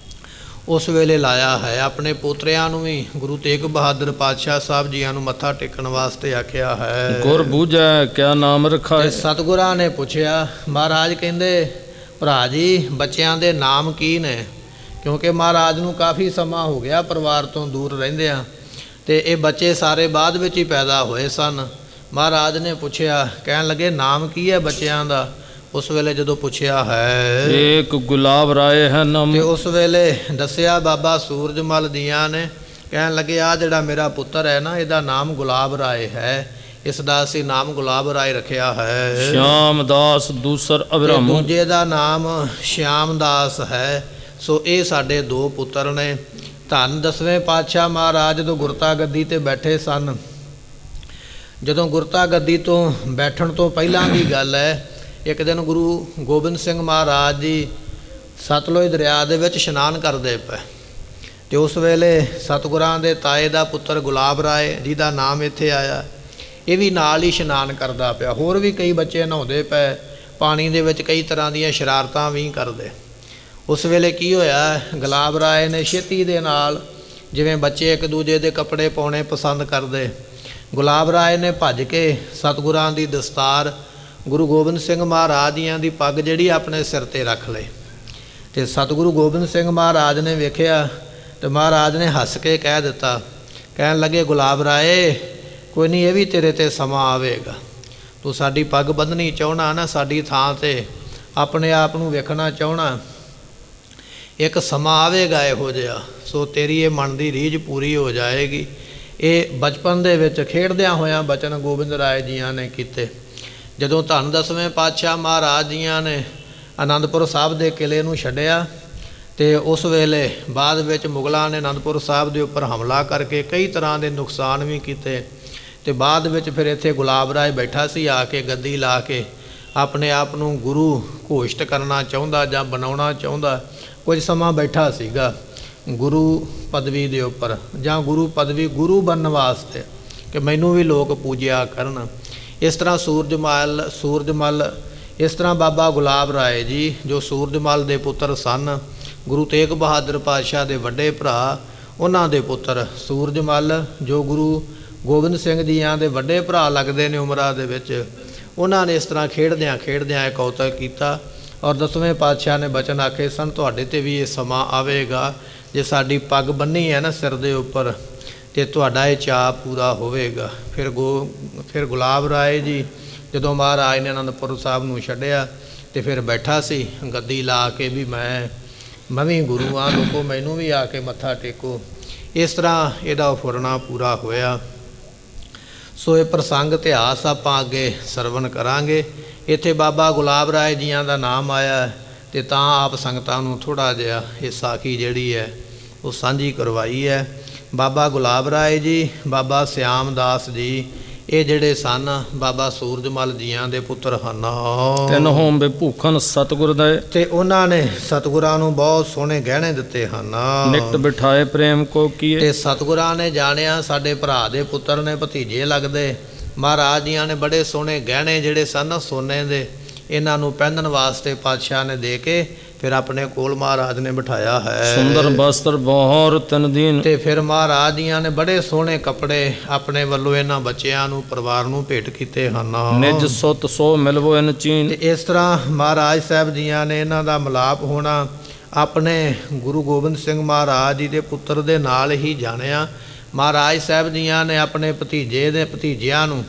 ਉਸ ਵੇਲੇ ਲਾਇਆ ਹੈ। ਆਪਣੇ ਪੋਤਰਿਆਂ ਨੂੰ ਵੀ ਗੁਰੂ ਤੇਗ ਬਹਾਦਰ ਪਾਤਸ਼ਾਹ ਸਾਹਿਬ ਜੀਆਂ ਨੂੰ ਮੱਥਾ ਟੇਕਣ ਵਾਸਤੇ ਆਖਿਆ ਹੈ। ਗੁਰ ਬੂਝੈ ਕਿਆ ਨਾਮ ਰਖਾਏ। ਸਤਿਗੁਰਾਂ ਨੇ ਪੁੱਛਿਆ, ਮਹਾਰਾਜ ਕਹਿੰਦੇ ਭਰਾ ਜੀ ਬੱਚਿਆਂ ਦੇ ਨਾਮ ਕੀ ਨੇ? ਕਿਉਂਕਿ ਮਹਾਰਾਜ ਨੂੰ ਕਾਫੀ ਸਮਾਂ ਹੋ ਗਿਆ ਪਰਿਵਾਰ ਤੋਂ ਦੂਰ ਰਹਿੰਦਿਆਂ, ਤੇ ਇਹ ਬੱਚੇ ਸਾਰੇ ਬਾਅਦ ਵਿੱਚ ਹੀ ਪੈਦਾ ਹੋਏ ਸਨ। ਮਹਾਰਾਜ ਨੇ ਪੁੱਛਿਆ, ਕਹਿਣ ਲੱਗੇ ਨਾਮ ਕੀ ਹੈ ਬੱਚਿਆਂ ਦਾ? ਉਸ ਵੇਲੇ ਜਦੋਂ ਪੁੱਛਿਆ ਹੈ, ਏਕ ਗੁਲਾਬ ਰਾਏ ਹੈ ਨਾਮ। ਤੇ ਉਸ ਵੇਲੇ ਦੱਸਿਆ ਬਾਬਾ ਸੂਰਜਮਲ ਦੀਆਂ ਨੇ, ਕਹਿਣ ਲੱਗੇ ਆ ਜਿਹੜਾ ਮੇਰਾ ਪੁੱਤਰ ਹੈ ਨਾ, ਇਹਦਾ ਨਾਮ ਗੁਲਾਬ ਰਾਏ ਹੈ, ਇਸ ਦਾ ਅਸੀਂ ਨਾਮ ਗੁਲਾਬ ਰਾਏ ਰੱਖਿਆ ਹੈ। ਸ਼ਿਆਮ ਦਾਸ ਦੂਸਰ ਅਬਰਾਮ। ਦੂਜੇ ਦਾ ਨਾਮ ਸ਼ਿਆਮ ਦਾਸ ਹੈ। ਸੋ ਇਹ ਸਾਡੇ ਦੋ ਪੁੱਤਰ ਨੇ। ਧੰਨ 10ਵੇਂ ਪਾਤਸ਼ਾਹ ਮਹਾਰਾਜ ਜਦੋਂ ਗੁਰਤਾ ਗੱਦੀ 'ਤੇ ਬੈਠੇ ਸਨ, ਜਦੋਂ ਗੁਰਤਾ ਗੱਦੀ ਤੋਂ ਬੈਠਣ ਤੋਂ ਪਹਿਲਾਂ ਦੀ ਗੱਲ ਹੈ, ਇੱਕ ਦਿਨ ਗੁਰੂ ਗੋਬਿੰਦ ਸਿੰਘ ਮਹਾਰਾਜ ਜੀ ਸਤਲੁਜ ਦਰਿਆ ਦੇ ਵਿੱਚ ਇਸ਼ਨਾਨ ਕਰਦੇ ਪਏ, ਅਤੇ ਉਸ ਵੇਲੇ ਸਤਿਗੁਰਾਂ ਦੇ ਤਾਏ ਦਾ ਪੁੱਤਰ ਗੁਲਾਬ ਰਾਏ ਜਿਹਦਾ ਨਾਮ ਇੱਥੇ ਆਇਆ, ਇਹ ਵੀ ਨਾਲ ਹੀ ਇਸ਼ਨਾਨ ਕਰਦਾ ਪਿਆ। ਹੋਰ ਵੀ ਕਈ ਬੱਚੇ ਨਹਾਉਂਦੇ ਪਏ ਪਾਣੀ ਦੇ ਵਿੱਚ, ਕਈ ਤਰ੍ਹਾਂ ਦੀਆਂ ਸ਼ਰਾਰਤਾਂ ਵੀ ਕਰਦੇ। ਉਸ ਵੇਲੇ ਕੀ ਹੋਇਆ, ਗੁਲਾਬ ਰਾਏ ਨੇ ਛੇਤੀ ਦੇ ਨਾਲ, ਜਿਵੇਂ ਬੱਚੇ ਇੱਕ ਦੂਜੇ ਦੇ ਕੱਪੜੇ ਪਾਉਣੇ ਪਸੰਦ ਕਰਦੇ, ਗੁਲਾਬ ਰਾਏ ਨੇ ਭੱਜ ਕੇ ਸਤਿਗੁਰਾਂ ਦੀ ਦਸਤਾਰ ਗੁਰੂ ਗੋਬਿੰਦ ਸਿੰਘ ਮਹਾਰਾਜ ਜੀਆਂ ਦੀ ਪੱਗ ਜਿਹੜੀ ਆਪਣੇ ਸਿਰ 'ਤੇ ਰੱਖ ਲਈ। ਅਤੇ ਸਤਿਗੁਰੂ ਗੋਬਿੰਦ ਸਿੰਘ ਮਹਾਰਾਜ ਨੇ ਵੇਖਿਆ ਤੇ ਮਹਾਰਾਜ ਨੇ ਹੱਸ ਕੇ ਕਹਿ ਦਿੱਤਾ, ਕਹਿਣ ਲੱਗੇ ਗੁਲਾਬ ਰਾਏ ਕੋਈ ਨਹੀਂ, ਇਹ ਵੀ ਤੇਰੇ 'ਤੇ ਸਮਾਂ ਆਵੇਗਾ। ਤੂੰ ਸਾਡੀ ਪੱਗ ਬੰਨ੍ਹਣੀ ਚਾਹੁੰਦਾ ਨਾ, ਸਾਡੀ ਥਾਂ 'ਤੇ ਆਪਣੇ ਆਪ ਨੂੰ ਵੇਖਣਾ ਚਾਹੁੰਦਾ, ਇੱਕ ਸਮਾਂ ਆਵੇਗਾ ਇਹੋ ਜਿਹਾ, ਸੋ ਤੇਰੀ ਇਹ ਮਨ ਦੀ ਰੀਝ ਪੂਰੀ ਹੋ ਜਾਏਗੀ। ਇਹ ਬਚਪਨ ਦੇ ਵਿੱਚ ਖੇਡਦਿਆਂ ਹੋਇਆਂ ਬਚਨ ਗੋਬਿੰਦ ਰਾਏ ਜੀਆਂ ਨੇ ਕੀਤੇ। ਜਦੋਂ ਧੰਨ 10ਵੇਂ ਪਾਤਸ਼ਾਹ ਮਹਾਰਾਜ ਜੀਆਂ ਨੇ ਅਨੰਦਪੁਰ ਸਾਹਿਬ ਦੇ ਕਿਲ੍ਹੇ ਨੂੰ ਛੱਡਿਆ, ਅਤੇ ਉਸ ਵੇਲੇ ਬਾਅਦ ਵਿੱਚ ਮੁਗਲਾਂ ਨੇ ਅਨੰਦਪੁਰ ਸਾਹਿਬ ਦੇ ਉੱਪਰ ਹਮਲਾ ਕਰਕੇ ਕਈ ਤਰ੍ਹਾਂ ਦੇ ਨੁਕਸਾਨ ਵੀ ਕੀਤੇ, ਅਤੇ ਬਾਅਦ ਵਿੱਚ ਫਿਰ ਇੱਥੇ ਗੁਲਾਬ ਰਾਏ ਬੈਠਾ ਸੀ ਆ ਕੇ ਗੱਦੀ ਲਾ ਕੇ, ਆਪਣੇ ਆਪ ਨੂੰ ਗੁਰੂ ਘੋਸ਼ਿਤ ਕਰਨਾ ਚਾਹੁੰਦਾ ਜਾਂ ਬਣਾਉਣਾ ਚਾਹੁੰਦਾ। ਕੁਝ ਸਮਾਂ ਬੈਠਾ ਸੀਗਾ ਗੁਰੂ ਪਦਵੀ ਦੇ ਉੱਪਰ, ਜਾਂ ਗੁਰੂ ਪਦਵੀ ਗੁਰੂ ਬਣਨ ਵਾਸਤੇ ਕਿ ਮੈਨੂੰ ਵੀ ਲੋਕ ਪੂਜਿਆ ਕਰਨ। ਇਸ ਤਰ੍ਹਾਂ ਸੂਰਜਮਲ ਇਸ ਤਰ੍ਹਾਂ ਬਾਬਾ ਗੁਲਾਬ ਰਾਏ ਜੀ ਜੋ ਸੂਰਜਮਲ ਦੇ ਪੁੱਤਰ ਸਨ, ਗੁਰੂ ਤੇਗ ਬਹਾਦਰ ਪਾਤਸ਼ਾਹ ਦੇ ਵੱਡੇ ਭਰਾ, ਉਹਨਾਂ ਦੇ ਪੁੱਤਰ ਸੂਰਜਮਲ ਜੋ ਗੁਰੂ ਗੋਬਿੰਦ ਸਿੰਘ ਜੀਆਂ ਦੇ ਵੱਡੇ ਭਰਾ ਲੱਗਦੇ ਨੇ ਉਮਰਾਂ ਦੇ ਵਿੱਚ, ਉਹਨਾਂ ਨੇ ਇਸ ਤਰ੍ਹਾਂ ਖੇਡਦਿਆਂ ਖੇਡਦਿਆਂ ਇਹ ਕੌਤਕ ਕੀਤਾ। ਔਰ 10ਵੇਂ ਪਾਤਸ਼ਾਹ ਨੇ ਬਚਨ ਆਖੇ ਸਨ, ਤੁਹਾਡੇ 'ਤੇ ਵੀ ਇਹ ਸਮਾਂ ਆਵੇਗਾ, ਜੇ ਸਾਡੀ ਪੱਗ ਬੰਨ੍ਹੀ ਹੈ ਨਾ ਸਿਰ ਦੇ ਉੱਪਰ, ਅਤੇ ਤੁਹਾਡਾ ਇਹ ਚਾਅ ਪੂਰਾ ਹੋਵੇਗਾ। ਫਿਰ ਗੁਲਾਬ ਰਾਏ ਜੀ ਜਦੋਂ ਮਹਾਰਾਜ ਨੇ ਅਨੰਦਪੁਰ ਸਾਹਿਬ ਨੂੰ ਛੱਡਿਆ, ਅਤੇ ਫਿਰ ਬੈਠਾ ਸੀ ਗੱਦੀ ਲਾ ਕੇ ਵੀ ਮੈਂ ਵੀ ਗੁਰੂ ਹਾਂ, ਲੋਕੋ ਮੈਨੂੰ ਵੀ ਆ ਕੇ ਮੱਥਾ ਟੇਕੋ। ਇਸ ਤਰ੍ਹਾਂ ਇਹਦਾ ਫੁਰਨਾ ਪੂਰਾ ਹੋਇਆ। ਸੋ ਇਹ ਪ੍ਰਸੰਗ ਇਤਿਹਾਸ ਆਪਾਂ ਅੱਗੇ ਸਰਵਣ ਕਰਾਂਗੇ। ਇੱਥੇ ਬਾਬਾ ਗੁਲਾਬ ਰਾਏ ਜੀਆਂ ਦਾ ਨਾਮ ਆਇਆ, ਅਤੇ ਤਾਂ ਆਪ ਸੰਗਤਾਂ ਨੂੰ ਥੋੜ੍ਹਾ ਜਿਹਾ ਇਹ ਸਾਖੀ ਜਿਹੜੀ ਹੈ ਉਹ ਸਾਂਝੀ ਕਰਵਾਈ ਹੈ। ਬਾਬਾ ਗੁਲਾਬ ਰਾਏ ਜੀ, ਬਾਬਾ ਸਿਆਮ ਦਾਸ ਜੀ, ਇਹ ਜਿਹੜੇ ਸਨ ਬਾਬਾ ਸੂਰਜਮਲ ਜੀਆਂ ਦੇ ਪੁੱਤਰ ਹਨ। ਤਿੰਨ ਹੋਮ ਵੇ ਭੂਖਨ ਸਤਿਗੁਰ ਦੇ, ਤੇ ਉਹਨਾਂ ਨੇ ਸਤਿਗੁਰਾਂ ਨੂੰ ਬਹੁਤ ਸੋਹਣੇ ਗਹਿਣੇ ਦਿੱਤੇ ਹਨ। ਨਿਕਟ ਬਿਠਾਏ ਪ੍ਰੇਮ ਕੋ ਕੀਏ, ਤੇ ਸਤਿਗੁਰਾਂ ਨੇ ਜਾਣਿਆ ਸਾਡੇ ਭਰਾ ਦੇ ਪੁੱਤਰ ਨੇ, ਭਤੀਜੇ ਲੱਗਦੇ। ਮਹਾਰਾਜ ਜੀਆਂ ਨੇ ਬੜੇ ਸੋਹਣੇ ਗਹਿਣੇ ਜਿਹੜੇ ਸਨ ਸੋਨੇ ਦੇ, ਇਹਨਾਂ ਨੂੰ ਪਹਿਨਣ ਵਾਸਤੇ ਪਾਤਸ਼ਾਹ ਨੇ ਦੇ ਕੇ ਫਿਰ ਆਪਣੇ ਕੋਲ ਮਹਾਰਾਜ ਨੇ ਬਿਠਾਇਆ ਹੈ। ਸੁੰਦਰ ਬਸਤਰ ਬਹੁਰ ਤਿਨ ਦੀਨ, ਤੇ ਫਿਰ ਮਹਾਰਾਜ ਜੀਆਂ ਨੇ ਬੜੇ ਸੋਹਣੇ ਕੱਪੜੇ ਆਪਣੇ ਵੱਲੋਂ ਇਹਨਾਂ ਬੱਚਿਆਂ ਨੂੰ, ਪਰਿਵਾਰ ਨੂੰ ਭੇਟ ਕੀਤੇ ਹਨ। ਨਿਜ ਸੁਤ ਸੋ ਮਿਲਵੋ ਇਨ ਚੀਨ, ਤੇ ਇਸ ਤਰ੍ਹਾਂ ਮਹਾਰਾਜ ਸਾਹਿਬ ਜੀਆਂ ਨੇ ਇਹਨਾਂ ਦਾ ਮਿਲਾਪ ਹੋਣਾ ਆਪਣੇ ਗੁਰੂ ਗੋਬਿੰਦ ਸਿੰਘ ਮਹਾਰਾਜ ਜੀ ਦੇ ਪੁੱਤਰ ਦੇ ਨਾਲ ਹੀ ਜਾਣਿਆ। ਮਹਾਰਾਜ ਸਾਹਿਬ ਜੀਆਂ ਨੇ ਆਪਣੇ ਭਤੀਜੇ ਦੇ ਭਤੀਜਿਆਂ ਨੂੰ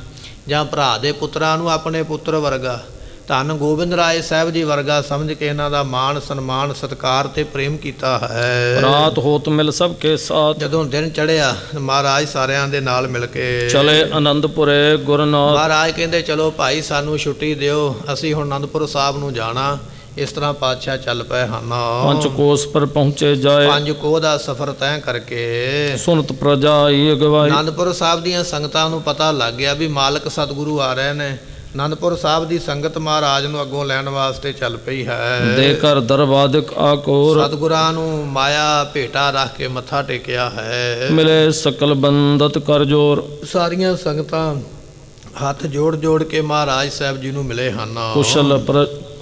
ਜਾਂ ਭਰਾ ਦੇ ਪੁੱਤਰਾਂ ਨੂੰ ਆਪਣੇ ਪੁੱਤਰ ਵਰਗਾ, ਧੰਨ ਗੋਬਿੰਦ ਰਾਏ ਸਾਹਿਬ ਜੀ ਵਰਗਾ ਸਮਝ ਕੇ ਇਹਨਾਂ ਦਾ ਮਾਣ ਸਨਮਾਨ ਸਤਿਕਾਰ ਤੇ ਪ੍ਰੇਮ ਕੀਤਾ ਹੈ। ਰਾਤ ਹੋਤ ਮਿਲ ਸਭ ਕੇ ਸਾਥ, ਜਦੋਂ ਦਿਨ ਚੜ੍ਹਿਆ ਮਹਾਰਾਜ ਸਾਰਿਆਂ ਦੇ ਨਾਲ ਮਿਲ ਕੇ ਚਲੇ ਅਨੰਦਪੁਰੇ ਗੁਰਨਾਥ, ਮਹਾਰਾਜ ਕਹਿੰਦੇ ਚਲੋ ਭਾਈ ਸਾਨੂੰ ਛੁੱਟੀ ਦਿਓ, ਅਸੀਂ ਹੁਣ ਅਨੰਦਪੁਰ ਸਾਹਿਬ ਨੂੰ ਜਾਣਾ। ਇਸ ਤਰ੍ਹਾਂ ਪਾਤਸ਼ਾਹ ਚੱਲ ਪਏ ਹਨ। ਪੰਜ ਕੋਸ ਪਰ ਪਹੁੰਚੇ ਜਾਏ, 5 ਕੋਹ ਦਾ ਸਫ਼ਰ ਤੈਅ ਕਰਕੇ ਸੁਨਤ ਪ੍ਰਜਾ ਈ ਅਗਵਾਈ, ਆਨੰਦਪੁਰ ਸਾਹਿਬ ਦੀਆਂ ਸੰਗਤਾਂ ਨੂੰ ਪਤਾ ਲੱਗ ਗਿਆ ਵੀ ਮਾਲਕ ਸਤਿਗੁਰੂ ਆ ਰਹੇ ਨੇ। ਆਨੰਦਪੁਰ ਸਾਹਿਬ ਦੀ ਸੰਗਤ ਮਹਾਰਾਜ ਨੂੰ ਅੱਗੋਂ ਲੈਣ ਵਾਸਤੇ ਚੱਲ ਪਈ ਹੈ। ਦੇ ਕਰ ਦਰਵਾਦਕ ਆਕੋਰ, ਸਤਿਗੁਰਾਂ ਨੂੰ ਮਾਇਆ ਭੇਟਾ ਰੱਖ ਕੇ ਮੱਥਾ ਟੇਕਿਆ ਹੈ। ਮਿਲੇ ਸਕਲ ਬੰਦਤ ਕਰ ਜੋਰ, ਸਾਰੀਆਂ ਸੰਗਤਾਂ ਹੱਥ ਜੋੜ ਜੋੜ ਕੇ ਮਹਾਰਾਜ ਸਾਹਿਬ ਜੀ ਨੂੰ ਮਿਲੇ ਹਨ।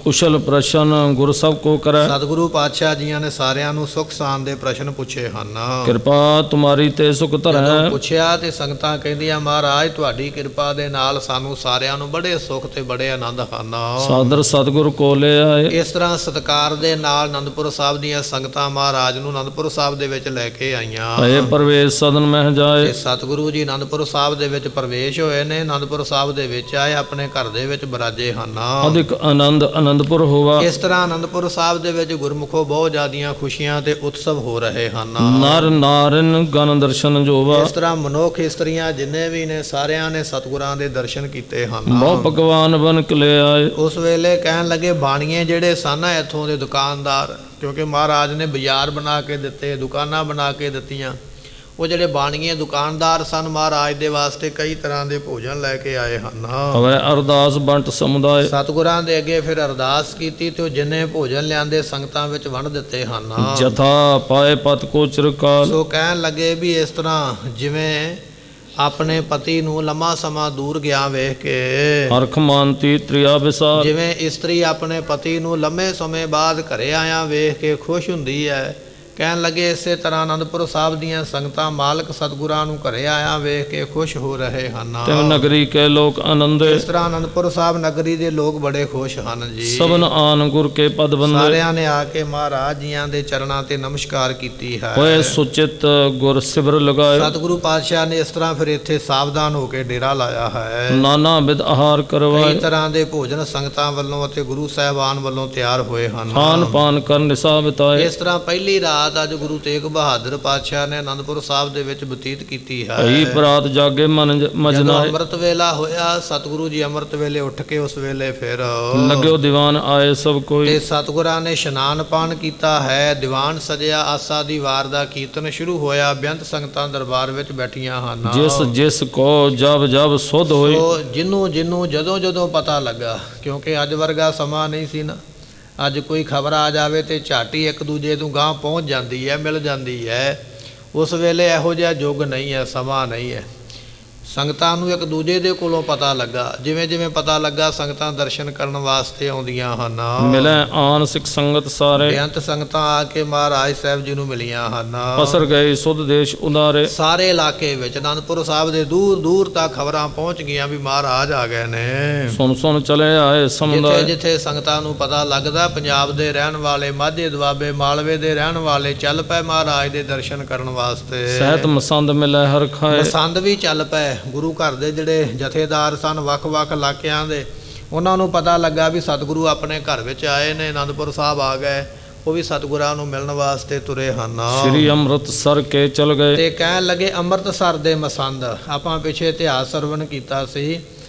ਕੁਸ਼ਲ ਪ੍ਰਸ਼ਨ ਗੁਰ ਸਭ ਕੋ ਕਰੈ, ਸਤਿਗੁਰੂ ਪਾਤਸ਼ਾਹ ਜੀਆਂ ਨੇ ਸਾਰਿਆਂ ਨੂੰ ਸੁਖ ਸਾਨ ਦੇ ਪ੍ਰਸ਼ਨ ਪੁੱਛੇ ਹਨ। ਕਿਰਪਾ ਤੁਮਾਰੀ ਤੇ ਸੁਖ ਜਦੋਂ ਧਰੈ, ਪੁੱਛਿਆ ਤੇ ਸੰਗਤਾਂ ਕਹਿੰਦੀਆਂ ਮਹਾਰਾਜ ਤੁਹਾਡੀ ਕਿਰਪਾ ਦੇ ਨਾਲ ਸਾਨੂੰ ਸਾਰਿਆਂ ਨੂੰ ਬੜੇ ਸੁਖ ਤੇ ਬੜੇ ਆਨੰਦ ਹਨ। ਸਾਦਰ ਸਤਿਗੁਰ ਕੋ ਲੈ ਆਏ, ਇਸ ਤਰ੍ਹਾਂ ਸਤਿਕਾਰ ਦੇ ਨਾਲ ਆਨੰਦਪੁਰ ਸਾਹਿਬ ਦੀਆਂ ਸੰਗਤਾਂ ਮਹਾਰਾਜ ਨੂੰ ਆਨੰਦਪੁਰ ਸਾਹਿਬ ਦੇ ਵਿੱਚ ਲੈ ਕੇ ਆਈਆਂ। ਭਏ ਪ੍ਰਵੇਸ਼ ਸਦਨ ਮਹਿ ਜਾਏ, ਤੇ ਸਤਿਗੁਰੂ ਜੀ ਆਨੰਦਪੁਰ ਸਾਹਿਬ ਦੇ ਵਿੱਚ ਪ੍ਰਵੇਸ਼ ਹੋਏ ਨੇ, ਆਨੰਦਪੁਰ ਸਾਹਿਬ ਦੇ ਵਿੱਚ ਆਏ, ਆਪਣੇ ਘਰ ਦੇ ਵਿੱਚ ਬਰਾਜੇ ਹਨ। ਅਧਿਕ ਆਨੰਦ ਅਨੰਦਪੁਰ ਹੋਵਾ, ਇਸ ਤਰ੍ਹਾਂ ਆਨੰਦਪੁਰ ਸਾਹਿਬ ਦੇ ਵਿੱਚ ਗੁਰਮੁਖੋ ਬਹੁਤ ਜ਼ਿਆਦੀਆਂ ਖੁਸ਼ੀਆਂ ਤੇ ਉਤਸਵ ਹੋ ਰਹੇ ਹਨ। ਨਰ ਨਾਰਨ ਗਨ ਦਰਸ਼ਨ ਜੋਵਾ, ਇਸ ਤਰ੍ਹਾਂ ਮਨੁੱਖ ਇਸਤਰੀਆਂ ਜਿੰਨੇ ਵੀ ਨੇ ਸਾਰਿਆਂ ਨੇ ਸਤਿਗੁਰਾਂ ਦੇ ਦਰਸ਼ਨ ਕੀਤੇ ਹਨ। ਬਹੁ ਭਗਵਾਨ ਬਨ ਕੇ ਲੈ ਆਏ, ਉਸ ਵੇਲੇ ਕਹਿਣ ਲੱਗੇ ਬਾਣੀਏ ਜਿਹੜੇ ਸਨ ਇੱਥੋਂ ਦੇ ਦੁਕਾਨਦਾਰ, ਕਿਉਂਕਿ ਮਹਾਰਾਜ ਨੇ ਬਾਜ਼ਾਰ ਬਣਾ ਕੇ ਦਿੱਤੇ, ਦੁਕਾਨਾਂ ਬਣਾ ਕੇ ਦਿੱਤੀਆਂ, ਉਹ ਜਿਹੜੇ ਬਾਣੀਏ ਦੁਕਾਨਦਾਰ ਸਨ ਮਹਾਰਾਜ ਦੇ ਵਾਸਤੇ ਕਈ ਤਰ੍ਹਾਂ ਦੇ ਭੋਜਨ ਲੈ ਕੇ ਆਏ ਹਨ। ਹਵੈ ਅਰਦਾਸ ਬੰਟ ਸਮੁਦਾਇ, ਸਤਿਗੁਰਾਂ ਦੇ ਅੱਗੇ ਫਿਰ ਅਰਦਾਸ ਕੀਤੀ ਤੇ ਉਹ ਜਿੰਨੇ ਭੋਜਨ ਲਿਆਂਦੇ ਸੰਗਤਾਂ ਵਿੱਚ ਵੰਡ ਦਿੱਤੇ ਹਨ। ਜਥਾ ਪਾਏ ਪਤ ਕੋ ਚਿਰਕਾਲ, ਸੋ ਕਹਿਣ ਲੱਗੇ ਵੀ ਇਸ ਤਰ੍ਹਾਂ ਜਿਵੇਂ ਆਪਣੇ ਪਤੀ ਨੂੰ ਲੰਮਾ ਸਮਾਂ ਦੂਰ ਗਿਆ ਵੇਖ ਕੇ, ਹਰਖ ਮਾਨਤੀ ਤ੍ਰਿਆ ਵਿਸਾਰ, ਜਿਵੇਂ ਇਸਤਰੀ ਆਪਣੇ ਪਤੀ ਨੂੰ ਲੰਮੇ ਸਮੇਂ ਬਾਅਦ ਘਰੇ ਆਇਆ ਵੇਖ ਕੇ ਖੁਸ਼ ਹੁੰਦੀ ਹੈ, ਕਹਿਣ ਲੱਗੇ ਇਸੇ ਤਰ੍ਹਾਂ ਆਨੰਦਪੁਰ ਸਾਹਿਬ ਦੀਆਂ ਸੰਗਤਾਂ ਮਾਲਕ ਸਤਿਗੁਰਾਂ ਨੂੰ ਘਰੇ ਆਇਆ ਵੇਖ ਕੇ ਖੁਸ਼ ਹੋ ਰਹੇ ਹਨ। ਤਿਵ ਨਗਰੀ ਕੇ ਲੋਕ ਆਨੰਦੇ, ਇਸ ਤਰ੍ਹਾਂ ਆਨੰਦਪੁਰ ਸਾਹਿਬ ਨਗਰੀ ਦੇ ਲੋਕ ਬੜੇ ਖੁਸ਼ ਹਨ ਜੀ। ਸਭਨ ਆਨ ਗੁਰ ਕੇ ਪਦ ਬੰਦੇ, ਸਾਰਿਆਂ ਨੇ ਆ ਕੇ ਮਹਾਰਾਜ ਜੀਆਂ ਦੇ ਚਰਨਾਂ ਤੇ ਨਮਸਕਾਰ ਕੀਤੀ ਹੈ। ਹੋਏ ਸੁਚਿਤ ਗੁਰ ਸਿਵਰ ਲਗਾਏ, ਸਤਿਗੁਰੂ ਪਾਤਸ਼ਾਹ ਨੇ ਇਸ ਤਰ੍ਹਾਂ ਫਿਰ ਇੱਥੇ ਸਾਵਧਾਨ ਹੋ ਕੇ ਡੇਰਾ ਲਾਇਆ ਹੈ। ਨਾਨਾ ਵਿਦ ਆਹਾਰ ਕਈ ਕਰਵਾਏ, ਤਰ੍ਹਾਂ ਦੇ ਭੋਜਨ ਸੰਗਤਾਂ ਵੱਲੋਂ ਅਤੇ ਗੁਰੂ ਸਾਹਿਬਾਨ ਵੱਲੋਂ ਤਿਆਰ ਹੋਏ ਹਨ। ਖਾਨ ਪਾਨ ਕਰਨ ਨਿਸਾ ਬਿਤਾਏ, ਇਸ ਤਰ੍ਹਾਂ ਪਹਿਲੀ ਰਾਤ ਅੱਜ ਗੁਰੂ ਤੇਗ ਬਹਾਦਰ ਪਾਤਸ਼ਾਹ ਨੇ ਆਨੰਦਪੁਰ ਸਾਹਿਬ ਦੇ ਵਿੱਚ ਬਤੀਤ ਕੀਤੀ ਹੈ। ਭਈ ਬਰਾਤ ਜਾਗੇ ਮਨ ਜਦੋਂ ਮਜਨਾਏ, ਅੰਮ੍ਰਿਤ ਵੇਲਾ ਹੋਇਆ ਸਤਿਗੁਰੂ ਜੀ ਅੰਮ੍ਰਿਤ ਵੇਲੇ ਉੱਠ ਕੇ ਉਸ ਵੇਲੇ ਫਿਰ ਲੱਗਿਓ ਦੀਵਾਨ ਆਏ ਸਭ ਤੇ ਕੋਈ, ਸਤਿਗੁਰਾਂ ਨੇ ਇਸ਼ਨਾਨ ਪਾਨ ਕੀਤਾ ਹੈ। ਦੀਵਾਨ ਸਜਿਆ, ਆਸਾ ਦੀ ਵਾਰ ਦਾ ਕੀਰਤਨ ਸ਼ੁਰੂ ਹੋਇਆ। ਬੇਅੰਤ ਸੰਗਤਾਂ ਦਰਬਾਰ ਵਿੱਚ ਬੈਠੀਆਂ ਹਨ। ਜਿਸ ਜਿਸ ਕੋ ਜਬ ਜਬ ਸੁਧ ਹੋਈ, ਸੋ ਜਿਹਨੂੰ ਜਦੋਂ ਜਦੋਂ ਪਤਾ ਲੱਗਾ, ਕਿਉਂਕਿ ਅੱਜ ਵਰਗਾ ਸਮਾਂ ਨਹੀਂ ਸੀ ਨਾ, ਅੱਜ ਕੋਈ ਖਬਰ ਆ ਜਾਵੇ ਤੇ ਝਾਟੀ ਇੱਕ ਦੂਜੇ ਨੂੰ ਗਾਂਹ ਪਹੁੰਚ ਜਾਂਦੀ ਹੈ, ਮਿਲ ਜਾਂਦੀ ਹੈ। ਉਸ ਵੇਲੇ ਇਹੋ ਜਿਹਾ ਯੁੱਗ ਨਹੀਂ ਹੈ, ਸਮਾਂ ਨਹੀਂ ਹੈ। ਸੰਗਤਾਂ ਨੂੰ ਇੱਕ ਦੂਜੇ ਦੇ ਕੋਲੋਂ ਪਤਾ ਲੱਗਾ, ਜਿਵੇਂ ਜਿਵੇਂ ਪਤਾ ਲੱਗਾ ਸੰਗਤਾਂ ਦਰਸ਼ਨ ਕਰਨ ਵਾਸਤੇ ਆਉਂਦੀਆਂ ਹਨ। ਮਿਲੇ ਆਨ ਸਿੱਖ ਸੰਗਤ ਸਾਰੇ, ਬੇਅੰਤ ਸੰਗਤਾਂ ਆ ਕੇ ਮਹਾਰਾਜ ਸਾਹਿਬ ਜੀ ਨੂੰ ਮਿਲੀਆਂ ਹਨ। ਪਸਰ ਗਏ ਸੁਧ ਦੇਸ਼ ਉਦਾਰੇ, ਸਾਰੇ ਇਲਾਕੇ ਵਿੱਚ ਆਨੰਦਪੁਰ ਸਾਹਿਬ ਦੇ ਦੂਰ ਦੂਰ ਤੱਕ ਖਬਰਾਂ ਪਹੁੰਚ ਗਈਆਂ ਵੀ ਮਹਾਰਾਜ ਆ ਗਏ ਨੇ। ਸੁਣ ਸੁਣ ਚਲੇ ਆਏ ਜਿੱਥੇ ਸਮੁਦਾਇ, ਜਿੱਥੇ ਸੰਗਤਾਂ ਨੂੰ ਪਤਾ ਲੱਗਦਾ ਪੰਜਾਬ ਦੇ ਰਹਿਣ ਵਾਲੇ, ਮਾਝੇ ਦੁਆਬੇ ਮਾਲਵੇ ਦੇ ਰਹਿਣ ਵਾਲੇ ਚੱਲ ਪਏ ਮਹਾਰਾਜ ਦੇ ਦਰਸ਼ਨ ਕਰਨ ਵਾਸਤੇ। ਸਹਿਤ ਮਸੰਦ ਮਿਲੇ ਹਰ ਖਾਏ, ਪਸੰਦ ਵੀ ਚੱਲ ਪਏ। ਗੁਰੂ ਘਰ ਦੇ ਜਿਹੜੇ ਜਥੇਦਾਰ ਸਨ ਵੱਖ-ਵੱਖ ਇਲਾਕਿਆਂ ਦੇ, ਉਹਨਾਂ ਨੂੰ ਪਤਾ ਲੱਗਾ ਵੀ ਸਤਿਗੁਰੂ ਆਪਣੇ ਘਰ ਵਿੱਚ ਆਏ ਨੇ, ਆਨੰਦਪੁਰ ਸਾਹਿਬ ਆ ਗਏ। ਉਹ ਵੀ ਸਤਿਗੁਰਾਂ ਨੂੰ ਮਿਲਣ ਵਾਸਤੇ ਤੁਰੇ ਹਨ। ਸ੍ਰੀ ਅੰਮ੍ਰਿਤਸਰ ਕੇ ਚਲ ਗਏ, ਤੇ ਕਹਿਣ ਲੱਗੇ ਅੰਮ੍ਰਿਤਸਰ ਦੇ ਮਸੰਦ। ਆਪਾਂ ਪਿੱਛੇ ਇਤਿਹਾਸ ਸਰਵਣ ਕੀਤਾ ਸੀ,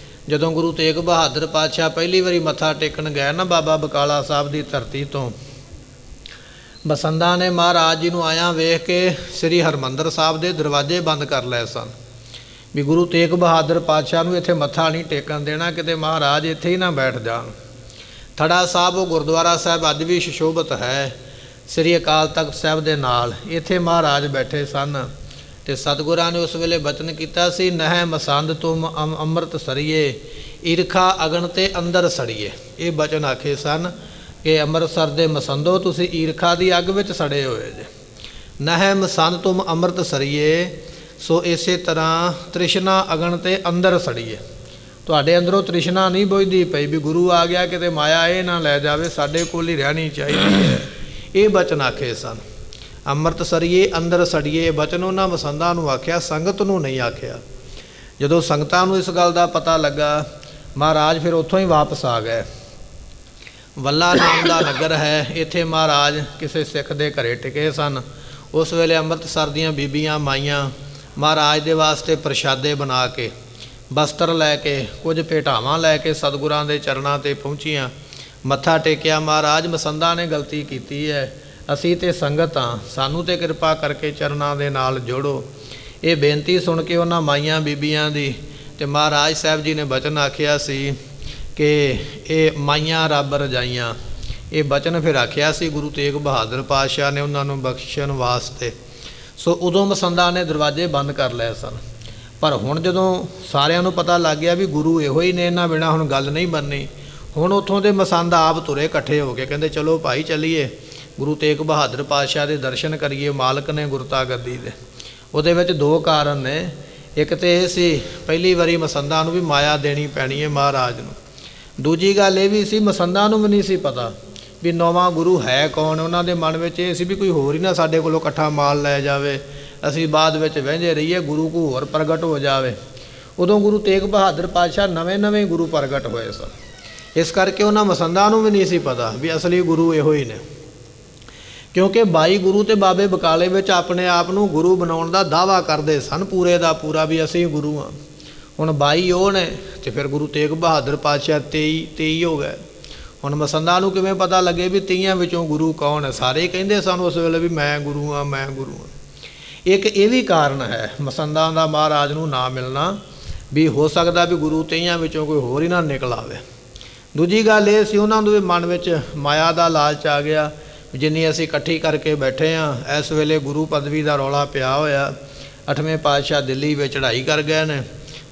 ਜਦੋਂ ਗੁਰੂ ਤੇਗ ਬਹਾਦਰ ਪਾਤਸ਼ਾਹ ਪਹਿਲੀ ਵਾਰੀ ਮੱਥਾ ਟੇਕਣ ਗਏ ਨਾ ਬਾਬਾ ਬਕਾਲਾ ਸਾਹਿਬ ਦੀ ਧਰਤੀ ਤੋਂ, ਮਸੰਦਾਂ ਨੇ ਮਹਾਰਾਜ ਜੀ ਨੂੰ ਆਇਆ ਵੇਖ ਕੇ ਸ੍ਰੀ ਹਰਿਮੰਦਰ ਸਾਹਿਬ ਦੇ ਦਰਵਾਜ਼ੇ ਬੰਦ ਕਰ ਲਏ ਸਨ ਵੀ ਗੁਰੂ ਤੇਗ ਬਹਾਦਰ ਪਾਤਸ਼ਾਹ ਨੂੰ ਇੱਥੇ ਮੱਥਾ ਨਹੀਂ ਟੇਕਣ ਦੇਣਾ, ਕਿਤੇ ਮਹਾਰਾਜ ਇੱਥੇ ਹੀ ਨਾ ਬੈਠ ਜਾਣ। ਥੜਾ ਸਾਹਿਬ ਉਹ ਗੁਰਦੁਆਰਾ ਸਾਹਿਬ ਅੱਜ ਵੀ ਸੁਸ਼ੋਭਿਤ ਹੈ ਸ੍ਰੀ ਅਕਾਲ ਤਖਤ ਸਾਹਿਬ ਦੇ ਨਾਲ, ਇੱਥੇ ਮਹਾਰਾਜ ਬੈਠੇ ਸਨ। ਤੇ ਸਤਿਗੁਰਾਂ ਨੇ ਉਸ ਵੇਲੇ ਬਚਨ ਕੀਤਾ ਸੀ, ਨਹਿ ਮਸੰਦ ਤੁਮ ਅੰਮ੍ਰਿਤ ਸਰੀਏ, ਈਰਖਾ ਅਗਨ ਤੇ ਅੰਦਰ ਸੜੀਏ। ਇਹ ਬਚਨ ਆਖੇ ਸਨ ਕਿ ਅੰਮ੍ਰਿਤਸਰ ਦੇ ਮਸੰਦੋ ਤੁਸੀਂ ਈਰਖਾ ਦੀ ਅੱਗ ਵਿੱਚ ਸੜੇ ਹੋਏ ਜੇ। ਨਹਿ ਮਸੰਦ ਤੁਮ ਅੰਮ੍ਰਿਤ ਸਰੀਏ, ਸੋ ਇਸੇ ਤਰ੍ਹਾਂ ਤ੍ਰਿਸ਼ਨਾ ਅਗਨ ਤੇ ਅੰਦਰ ਸੜੀਏ। ਤੁਹਾਡੇ ਅੰਦਰੋਂ ਤ੍ਰਿਸ਼ਨਾ ਨਹੀਂ ਬੁਝਦੀ ਪਈ ਵੀ ਗੁਰੂ ਆ ਗਿਆ ਕਿਤੇ ਮਾਇਆ ਇਹ ਨਾ ਲੈ ਜਾਵੇ, ਸਾਡੇ ਕੋਲ ਹੀ ਰਹਿਣੀ ਚਾਹੀਦੀ ਹੈ। ਇਹ ਬਚਨ ਆਖੇ ਸਨ। ਅੰਮ੍ਰਿਤ ਸਰੀਏ ਅੰਦਰ ਸੜੀਏ ਬਚਨ ਉਹਨਾਂ ਮਸੰਦਾਂ ਨੂੰ ਆਖਿਆ, ਸੰਗਤ ਨੂੰ ਨਹੀਂ ਆਖਿਆ। ਜਦੋਂ ਸੰਗਤਾਂ ਨੂੰ ਇਸ ਗੱਲ ਦਾ ਪਤਾ ਲੱਗਾ, ਮਹਾਰਾਜ ਫਿਰ ਉੱਥੋਂ ਹੀ ਵਾਪਸ ਆ ਗਏ। ਵੱਲਾ ਨਾਮ ਦਾ ਨਗਰ ਹੈ, ਇੱਥੇ ਮਹਾਰਾਜ ਕਿਸੇ ਸਿੱਖ ਦੇ ਘਰੇ ਟਿਕੇ ਸਨ। ਉਸ ਵੇਲੇ ਅੰਮ੍ਰਿਤਸਰ ਦੀਆਂ ਬੀਬੀਆਂ ਮਾਈਆਂ ਮਹਾਰਾਜ ਦੇ ਵਾਸਤੇ ਪ੍ਰਸ਼ਾਦੇ ਬਣਾ ਕੇ, ਬਸਤਰ ਲੈ ਕੇ, ਕੁਝ ਭੇਟਾਵਾਂ ਲੈ ਕੇ ਸਤਿਗੁਰਾਂ ਦੇ ਚਰਨਾਂ 'ਤੇ ਪਹੁੰਚੀਆਂ, ਮੱਥਾ ਟੇਕਿਆ। ਮਹਾਰਾਜ ਮਸੰਦਾਂ ਨੇ ਗਲਤੀ ਕੀਤੀ ਹੈ, ਅਸੀਂ ਤੇ ਸੰਗਤ ਹਾਂ, ਸਾਨੂੰ ਤੇ ਕਿਰਪਾ ਕਰਕੇ ਚਰਨਾਂ ਦੇ ਨਾਲ ਜੋੜੋ। ਇਹ ਬੇਨਤੀ ਸੁਣ ਕੇ ਉਹਨਾਂ ਮਾਈਆਂ ਬੀਬੀਆਂ ਦੀ ਤੇ ਮਹਾਰਾਜ ਸਾਹਿਬ ਜੀ ਨੇ ਬਚਨ ਆਖਿਆ ਸੀ ਕਿ ਇਹ ਮਾਈਆਂ ਰੱਬ ਰਜਾਈਆਂ। ਇਹ ਬਚਨ ਫਿਰ ਆਖਿਆ ਸੀ ਗੁਰੂ ਤੇਗ ਬਹਾਦਰ ਪਾਤਸ਼ਾਹ ਨੇ ਉਹਨਾਂ ਨੂੰ ਬਖਸ਼ਣ ਵਾਸਤੇ। ਸੋ ਉਦੋਂ ਮਸੰਦਾਂ ਨੇ ਦਰਵਾਜ਼ੇ ਬੰਦ ਕਰ ਲਏ ਸਨ। ਪਰ ਹੁਣ ਜਦੋਂ ਸਾਰਿਆਂ ਨੂੰ ਪਤਾ ਲੱਗ ਗਿਆ ਵੀ ਗੁਰੂ ਇਹੋ ਹੀ ਨੇ, ਇਹਨਾਂ ਬਿਨਾਂ ਹੁਣ ਗੱਲ ਨਹੀਂ ਬਣਨੀ, ਹੁਣ ਉੱਥੋਂ ਦੇ ਮਸੰਦ ਆਪ ਤੁਰੇ ਇਕੱਠੇ ਹੋ ਕੇ, ਕਹਿੰਦੇ ਚਲੋ ਭਾਈ ਚੱਲੀਏ ਗੁਰੂ ਤੇਗ ਬਹਾਦਰ ਪਾਤਸ਼ਾਹ ਦੇ ਦਰਸ਼ਨ ਕਰੀਏ, ਮਾਲਕ ਨੇ ਗੁਰਤਾ ਗੱਦੀ ਦੇ। ਉਹਦੇ ਵਿੱਚ ਦੋ ਕਾਰਨ ਨੇ। ਇੱਕ ਤਾਂ ਇਹ ਸੀ ਪਹਿਲੀ ਵਾਰੀ ਮਸੰਦਾਂ ਨੂੰ ਵੀ ਮਾਇਆ ਦੇਣੀ ਪੈਣੀ ਹੈ ਮਹਾਰਾਜ ਨੂੰ। ਦੂਜੀ ਗੱਲ ਇਹ ਵੀ ਸੀ ਮਸੰਦਾਂ ਨੂੰ ਵੀ ਨਹੀਂ ਸੀ ਪਤਾ ਵੀ ਨੌਵਾਂ ਗੁਰੂ ਹੈ ਕੌਣ। ਉਹਨਾਂ ਦੇ ਮਨ ਵਿੱਚ ਇਹ ਸੀ ਵੀ ਕੋਈ ਹੋਰ ਹੀ ਨਾ ਸਾਡੇ ਕੋਲੋਂ ਇਕੱਠਾ ਮਾਲ ਲੈ ਜਾਵੇ, ਅਸੀਂ ਬਾਅਦ ਵਿੱਚ ਵਹਿੰਦੇ ਰਹੀਏ, ਗੁਰੂ ਕੋ ਹੋਰ ਪ੍ਰਗਟ ਹੋ ਜਾਵੇ। ਉਦੋਂ ਗੁਰੂ ਤੇਗ ਬਹਾਦਰ ਪਾਤਸ਼ਾਹ ਨਵੇਂ ਗੁਰੂ ਪ੍ਰਗਟ ਹੋਏ ਸਨ। ਇਸ ਕਰਕੇ ਉਹਨਾਂ ਮਸੰਦਾਂ ਨੂੰ ਵੀ ਨਹੀਂ ਸੀ ਪਤਾ ਵੀ ਅਸਲੀ ਗੁਰੂ ਇਹੋ ਹੀ ਨੇ, ਕਿਉਂਕਿ 22 ਗੁਰੂ ਤੇ ਬਾਬੇ ਬਕਾਲੇ ਵਿੱਚ ਆਪਣੇ ਆਪ ਨੂੰ ਗੁਰੂ ਬਣਾਉਣ ਦਾ ਦਾਅਵਾ ਕਰਦੇ ਸਨ ਪੂਰੇ ਦਾ ਪੂਰਾ ਵੀ ਅਸੀਂ ਗੁਰੂ ਹਾਂ। ਹੁਣ 22 ਉਹ ਨੇ ਤੇ ਫਿਰ ਗੁਰੂ ਤੇਗ ਬਹਾਦਰ ਪਾਤਸ਼ਾਹ 23 ਹੋ ਗਏ। ਹੁਣ ਮਸੰਦਾਂ ਨੂੰ ਕਿਵੇਂ ਪਤਾ ਲੱਗੇ ਵੀ 30 ਵਿੱਚੋਂ ਗੁਰੂ ਕੌਣ ਹੈ? ਸਾਰੇ ਹੀ ਕਹਿੰਦੇ ਸਨ ਉਸ ਵੇਲੇ ਵੀ ਮੈਂ ਗੁਰੂ ਹਾਂ, ਮੈਂ ਗੁਰੂ ਹਾਂ। ਇੱਕ ਇਹ ਵੀ ਕਾਰਨ ਹੈ ਮਸੰਦਾਂ ਦਾ ਮਹਾਰਾਜ ਨੂੰ ਨਾ ਮਿਲਣਾ, ਵੀ ਹੋ ਸਕਦਾ ਵੀ ਗੁਰੂ 23 ਵਿੱਚੋਂ ਕੋਈ ਹੋਰ ਹੀ ਨਾ ਨਿਕਲ ਆਵੇ। ਦੂਜੀ ਗੱਲ ਇਹ ਸੀ ਉਹਨਾਂ ਦੇ ਮਨ ਵਿੱਚ ਮਾਇਆ ਦਾ ਲਾਲਚ ਆ ਗਿਆ, ਜਿੰਨੀ ਅਸੀਂ ਇਕੱਠੀ ਕਰਕੇ ਬੈਠੇ ਹਾਂ। ਇਸ ਵੇਲੇ ਗੁਰੂ ਪਦਵੀ ਦਾ ਰੌਲਾ ਪਿਆ ਹੋਇਆ, 8ਵੇਂ ਪਾਤਸ਼ਾਹ ਦਿੱਲੀ ਵਿੱਚ ਚੜ੍ਹਾਈ ਕਰ ਗਏ ਨੇ,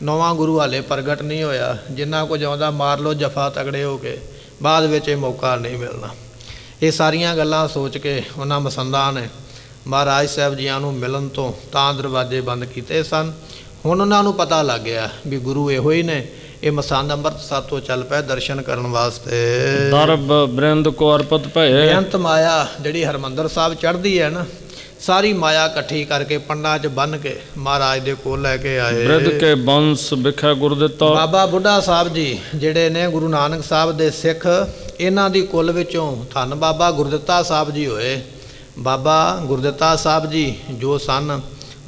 9ਵਾਂ ਗੁਰੂ ਹਾਲੇ ਪ੍ਰਗਟ ਨਹੀਂ ਹੋਇਆ। ਜਿੰਨਾ ਕੁਝ ਆਉਂਦਾ ਮਾਰ ਲਓ ਜਫਾ ਤਗੜੇ ਹੋ ਕੇ, ਬਾਅਦ ਵਿੱਚ ਇਹ ਮੌਕਾ ਨਹੀਂ ਮਿਲਣਾ। ਇਹ ਸਾਰੀਆਂ ਗੱਲਾਂ ਸੋਚ ਕੇ ਉਹਨਾਂ ਮਸੰਦਾਂ ਨੇ ਮਹਾਰਾਜ ਸਾਹਿਬ ਜੀਆਂ ਨੂੰ ਮਿਲਣ ਤੋਂ ਤਾਂ ਦਰਵਾਜ਼ੇ ਬੰਦ ਕੀਤੇ ਸਨ। ਹੁਣ ਉਹਨਾਂ ਨੂੰ ਪਤਾ ਲੱਗ ਗਿਆ ਵੀ ਗੁਰੂ ਇਹੋ ਹੀ ਨੇ। ਇਹ ਮਸੰਦ ਅੰਮ੍ਰਿਤਸਰ ਤੋਂ ਚੱਲ ਪਏ ਦਰਸ਼ਨ ਕਰਨ ਵਾਸਤੇ। ਦਰਬ ਬ੍ਰਿੰਦ ਕੋ ਅਰਪਤ ਭਏ, ਬੇਅੰਤ ਮਾਇਆ ਜਿਹੜੀ ਹਰਿਮੰਦਰ ਸਾਹਿਬ ਚੜ੍ਹਦੀ ਹੈ ਨਾ, ਸਾਰੀ ਮਾਇਆ ਇਕੱਠੀ ਕਰਕੇ ਪੰਡਾਂ 'ਚ ਬੰਨ੍ਹ ਕੇ ਮਹਾਰਾਜ ਦੇ ਕੋਲ ਲੈ ਕੇ ਆਏ। ਬ੍ਰਿਧ ਕੇ ਬੰਸ ਵਿਖੇ ਗੁਰ ਦਿੱਤਾ। ਬਾਬਾ ਬੁੱਢਾ ਸਾਹਿਬ ਜੀ ਜਿਹੜੇ ਨੇ ਗੁਰੂ ਨਾਨਕ ਸਾਹਿਬ ਦੇ ਸਿੱਖ, ਇਹਨਾਂ ਦੀ ਕੁੱਲ ਵਿੱਚੋਂ ਧੰਨ ਬਾਬਾ ਗੁਰਦਿੱਤਾ ਸਾਹਿਬ ਜੀ ਹੋਏ। ਬਾਬਾ ਗੁਰਦਿੱਤਾ ਸਾਹਿਬ ਜੀ ਜੋ ਸਨ,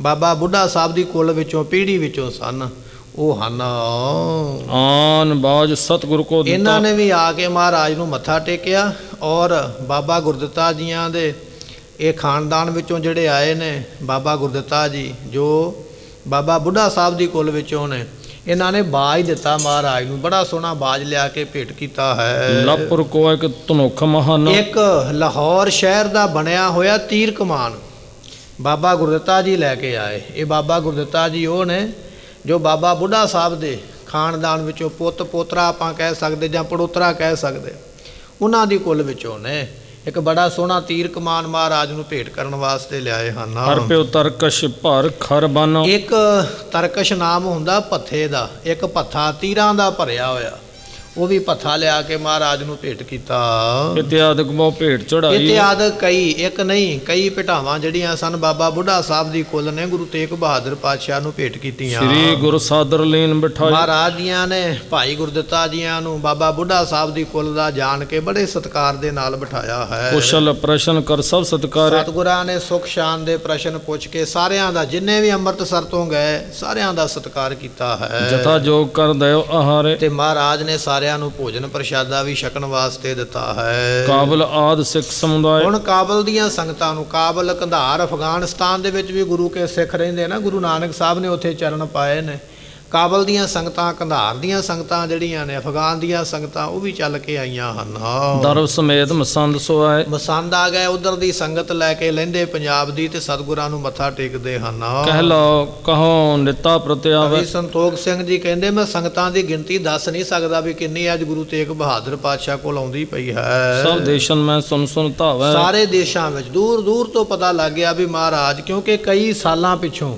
ਬਾਬਾ ਬੁੱਢਾ ਸਾਹਿਬ ਦੀ ਕੁੱਲ ਵਿੱਚੋਂ ਪੀੜ੍ਹੀ ਵਿੱਚੋਂ ਸਨ, ਉਹ ਹਨ ਆਨ ਬਾਜ ਸਤਿਗੁਰੂ ਕੋ ਦਿੱਤਾ। ਇਹਨਾਂ ਨੇ ਵੀ ਆ ਕੇ ਮਹਾਰਾਜ ਨੂੰ ਮੱਥਾ ਟੇਕਿਆ ਔਰ ਬਾਬਾ ਗੁਰਦਿੱਤਾ ਜੀਆਂ ਦੇ ਇਹ ਖਾਨਦਾਨ ਵਿੱਚੋਂ ਜਿਹੜੇ ਆਏ ਨੇ, ਬਾਬਾ ਗੁਰਦਿੱਤਾ ਜੀ ਜੋ ਬਾਬਾ ਬੁੱਢਾ ਸਾਹਿਬ ਦੀ ਕੁੱਲ ਵਿੱਚੋਂ ਨੇ, ਇਹਨਾਂ ਨੇ ਬਾਜ ਦਿੱਤਾ ਮਹਾਰਾਜ ਨੂੰ, ਬੜਾ ਸੋਹਣਾ ਬਾਜ ਲਿਆ ਕੇ ਭੇਟ ਕੀਤਾ ਹੈ। ਲਾਪੁਰ ਕੋ ਇੱਕ ਧਨੁਖ ਮਹਾਨ, ਇੱਕ ਲਾਹੌਰ ਸ਼ਹਿਰ ਦਾ ਬਣਿਆ ਹੋਇਆ ਤੀਰ ਕਮਾਨ ਬਾਬਾ ਗੁਰਦਿੱਤਾ ਜੀ ਲੈ ਕੇ ਆਏ। ਇਹ ਬਾਬਾ ਗੁਰਦਿੱਤਾ ਜੀ ਉਹ ਨੇ ਜੋ ਬਾਬਾ ਬੁੱਢਾ ਸਾਹਿਬ ਦੇ ਖਾਨਦਾਨ ਵਿੱਚੋਂ ਪੁੱਤ ਪੋਤਰਾ ਆਪਾਂ ਕਹਿ ਸਕਦੇ ਜਾਂ ਪੜੋਤਰਾ ਕਹਿ ਸਕਦੇ, ਉਹਨਾਂ ਦੀ ਕੁੱਲ ਵਿੱਚੋਂ ਨੇ। ਇੱਕ ਬੜਾ ਸੋਹਣਾ ਤੀਰ ਕਮਾਨ ਮਹਾਰਾਜ ਨੂੰ ਭੇਟ ਕਰਨ ਵਾਸਤੇ ਲਿਆਏ ਹਨ। ਹਰ ਪਿਓ ਤਰਕਸ਼ ਭਰ ਖਰ ਬਨ। ਇੱਕ ਤਰਕਸ਼ ਨਾਮ ਹੁੰਦਾ ਭੱਥੇ ਦਾ, ਇੱਕ ਭੱਥਾ ਤੀਰਾਂ ਦਾ ਭਰਿਆ ਹੋਇਆ, ਉਹ ਵੀ ਭੱਥਾ ਲਿਆ ਕੇ ਮਹਾਰਾਜ ਨੂੰ ਭੇਟ ਕੀਤਾ। ਇਤਿਆਦਿਕ ਮੋ ਭੇਟ ਚੜਾਈ। ਇਤਿਆਦਿਕ ਕਈ, ਇੱਕ ਨਹੀਂ ਕਈ ਭੇਟਾਵਾਂ ਜਿਹੜੀਆਂ ਸਨ ਬਾਬਾ ਬੁੱਢਾ ਸਾਹਿਬ ਦੀ ਕੁੱਲ ਨੇ ਗੁਰੂ ਤੇਗ ਬਹਾਦਰ ਪਾਤਸ਼ਾਹ ਨੂੰ ਭੇਟ ਕੀਤੀਆਂ। ਸ੍ਰੀ ਗੁਰ ਸਾਦਰ ਲੀਨ ਬਿਠਾਈ। ਮਹਾਰਾਜ ਜੀਆਂ ਨੇ ਭਾਈ ਗੁਰਦਿੱਤਾ ਜੀਆਂ ਨੂੰ ਬਾਬਾ ਬੁੱਢਾ ਸਾਹਿਬ ਦੀ ਕੁੱਲ ਦਾ ਜਾਣ ਕੇ ਬੜੇ ਸਤਿਕਾਰ ਦੇ ਨਾਲ ਬਿਠਾਇਆ ਹੈ। ਕੁਸ਼ਲ ਪ੍ਰਸ਼ਨ ਕਰ ਸਭ ਸਤਿਕਾਰ। ਸਤਿਗੁਰਾਂ ਨੇ ਸੁਖ ਸ਼ਾਨ ਦੇ ਪ੍ਰਸ਼ਨ ਪੁੱਛ ਕੇ ਸਾਰਿਆਂ ਦਾ, ਜਿੰਨੇ ਵੀ ਅੰਮ੍ਰਿਤਸਰ ਤੋਂ ਗਏ ਸਾਰਿਆਂ ਦਾ ਸਤਿਕਾਰ ਕੀਤਾ ਹੈ। ਜਥਾ ਜੋਗ ਕਰ ਦਇਓ ਆਹਾਰੇ। ਤੇ ਮਹਾਰਾਜ ਨੇ ਸਾਰੇ ਸਾਰਿਆਂ ਨੂੰ ਭੋਜਨ ਪ੍ਰਸ਼ਾਦਾ ਵੀ ਛਕਣ ਵਾਸਤੇ ਦਿੱਤਾ ਹੈ। ਕਾਬਲ ਆਦਿ ਸਿੱਖ ਸਮੁਦਾਇ ਹੁਣ ਕਾਬਲ ਦੀਆਂ ਸੰਗਤਾਂ ਨੂੰ, ਕਾਬਲ, ਕੰਧਾਰ, ਅਫਗਾਨਿਸਤਾਨ ਦੇ ਵਿੱਚ ਵੀ ਗੁਰੂ ਕੇ ਸਿੱਖ ਰਹਿੰਦੇ ਨਾ, ਗੁਰੂ ਨਾਨਕ ਸਾਹਿਬ ਨੇ ਉੱਥੇ ਚਰਨ ਪਾਏ ਨੇ। ਕਾਬਲ ਦੀਆਂ ਸੰਗਤਾਂ, ਕੰਧਾਰ ਦੀਆਂ ਸੰਗਤਾਂ ਜਿਹੜੀਆਂ ਨੇ, ਅਫਗਾਨ ਦੀਆਂ ਸੰਗਤਾਂ, ਉਹ ਵੀ ਚੱਲ ਕੇ ਆਈਆਂ ਹਨ। ਦਰਬ ਸਮੇਤ ਮਸੰਦ ਸੋਇ ਮਸੰਦ ਆ ਗਏ, ਉਧਰ ਦੀ ਸੰਗਤ ਲੈ ਕੇ ਲੈਂਦੇ ਪੰਜਾਬ ਦੀ, ਤੇ ਸਤਿਗੁਰਾਂ ਨੂੰ ਮੱਥਾ ਟੇਕਦੇ ਹਨ। ਕਹਿ ਲਓ ਕਹੋ ਨਿਤਾ ਪ੍ਰਤਿਆਵੈ। ਕਵੀ ਸੰਤੋਖ ਸਿੰਘ ਜੀ ਕਹਿੰਦੇ, ਮੈਂ ਸੰਗਤਾਂ ਦੀ ਗਿਣਤੀ ਦੱਸ ਨਹੀਂ ਸਕਦਾ ਵੀ ਕਿੰਨੀ ਅੱਜ ਗੁਰੂ ਤੇਗ ਬਹਾਦਰ ਪਾਤਸ਼ਾਹ ਕੋਲ ਆਉਂਦੀ ਪਈ ਹੈ। ਸਭ ਦੇਸ਼ਨ ਮੈਂ ਸੁਨ ਸੁਨ ਧਾਵੈ। ਸਾਰੇ ਦੇਸ਼ਾਂ ਵਿੱਚ ਦੂਰ ਦੂਰ ਤੋਂ ਪਤਾ ਲੱਗ ਗਿਆ ਵੀ ਮਹਾਰਾਜ, ਕਿਉਂਕਿ ਕਈ ਸਾਲਾਂ ਪਿੱਛੋਂ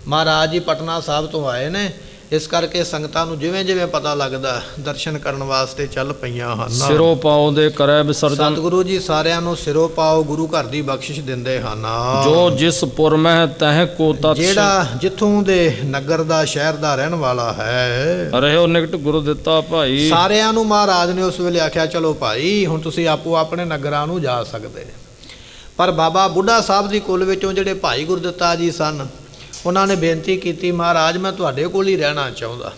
ਮਹਾਰਾਜ ਜੀ ਪਟਨਾ ਸਾਹਿਬ ਤੋਂ ਆਏ ਨੇ, ਇਸ ਕਰਕੇ ਸੰਗਤਾਂ ਨੂੰ ਜਿਵੇਂ ਜਿਵੇਂ ਪਤਾ ਲੱਗਦਾ ਦਰਸ਼ਨ ਕਰਨ ਵਾਸਤੇ ਚੱਲ ਪਈਆਂ ਹਨ। ਸਿਰੋਂ ਪਾਉ ਦੇ ਕਰੈ ਵਿਸਰਜਨ। ਸਤਿਗੁਰੂ ਜੀ ਸਾਰਿਆਂ ਨੂੰ ਸਿਰੋਂ ਪਾਓ ਗੁਰੂ ਘਰ ਦੀ ਬਖਸ਼ਿਸ਼ ਦਿੰਦੇ ਹਨ। ਜੋ ਜਿਸ ਪੁਰ ਮਹਿ ਤਹਿ ਕੋ ਤਤ ਜਿਹੜਾ ਜਿੱਥੋਂ ਦੇ ਨਗਰ ਦਾ, ਸ਼ਹਿਰ ਦਾ ਰਹਿਣ ਵਾਲਾ ਹੈ, ਰਹਿਓ ਨਿਕਟ ਗੁਰੂ ਦਿੱਤਾ ਭਾਈ। ਸਾਰਿਆਂ ਨੂੰ ਮਹਾਰਾਜ ਨੇ ਉਸ ਵੇਲੇ ਆਖਿਆ, ਚਲੋ ਭਾਈ ਹੁਣ ਤੁਸੀਂ ਆਪੋ ਆਪਣੇ ਨਗਰਾਂ ਨੂੰ ਜਾ ਸਕਦੇ। ਪਰ ਬਾਬਾ ਬੁੱਢਾ ਸਾਹਿਬ ਦੀ ਕੁਲ ਵਿੱਚੋਂ ਜਿਹੜੇ ਭਾਈ ਗੁਰਦਿੱਤਾ ਜੀ ਸਨ, ਉਹਨਾਂ ਨੇ ਬੇਨਤੀ ਕੀਤੀ, ਮਹਾਰਾਜ ਮੈਂ ਤੁਹਾਡੇ ਕੋਲ ਹੀ ਰਹਿਣਾ ਚਾਹੁੰਦਾ।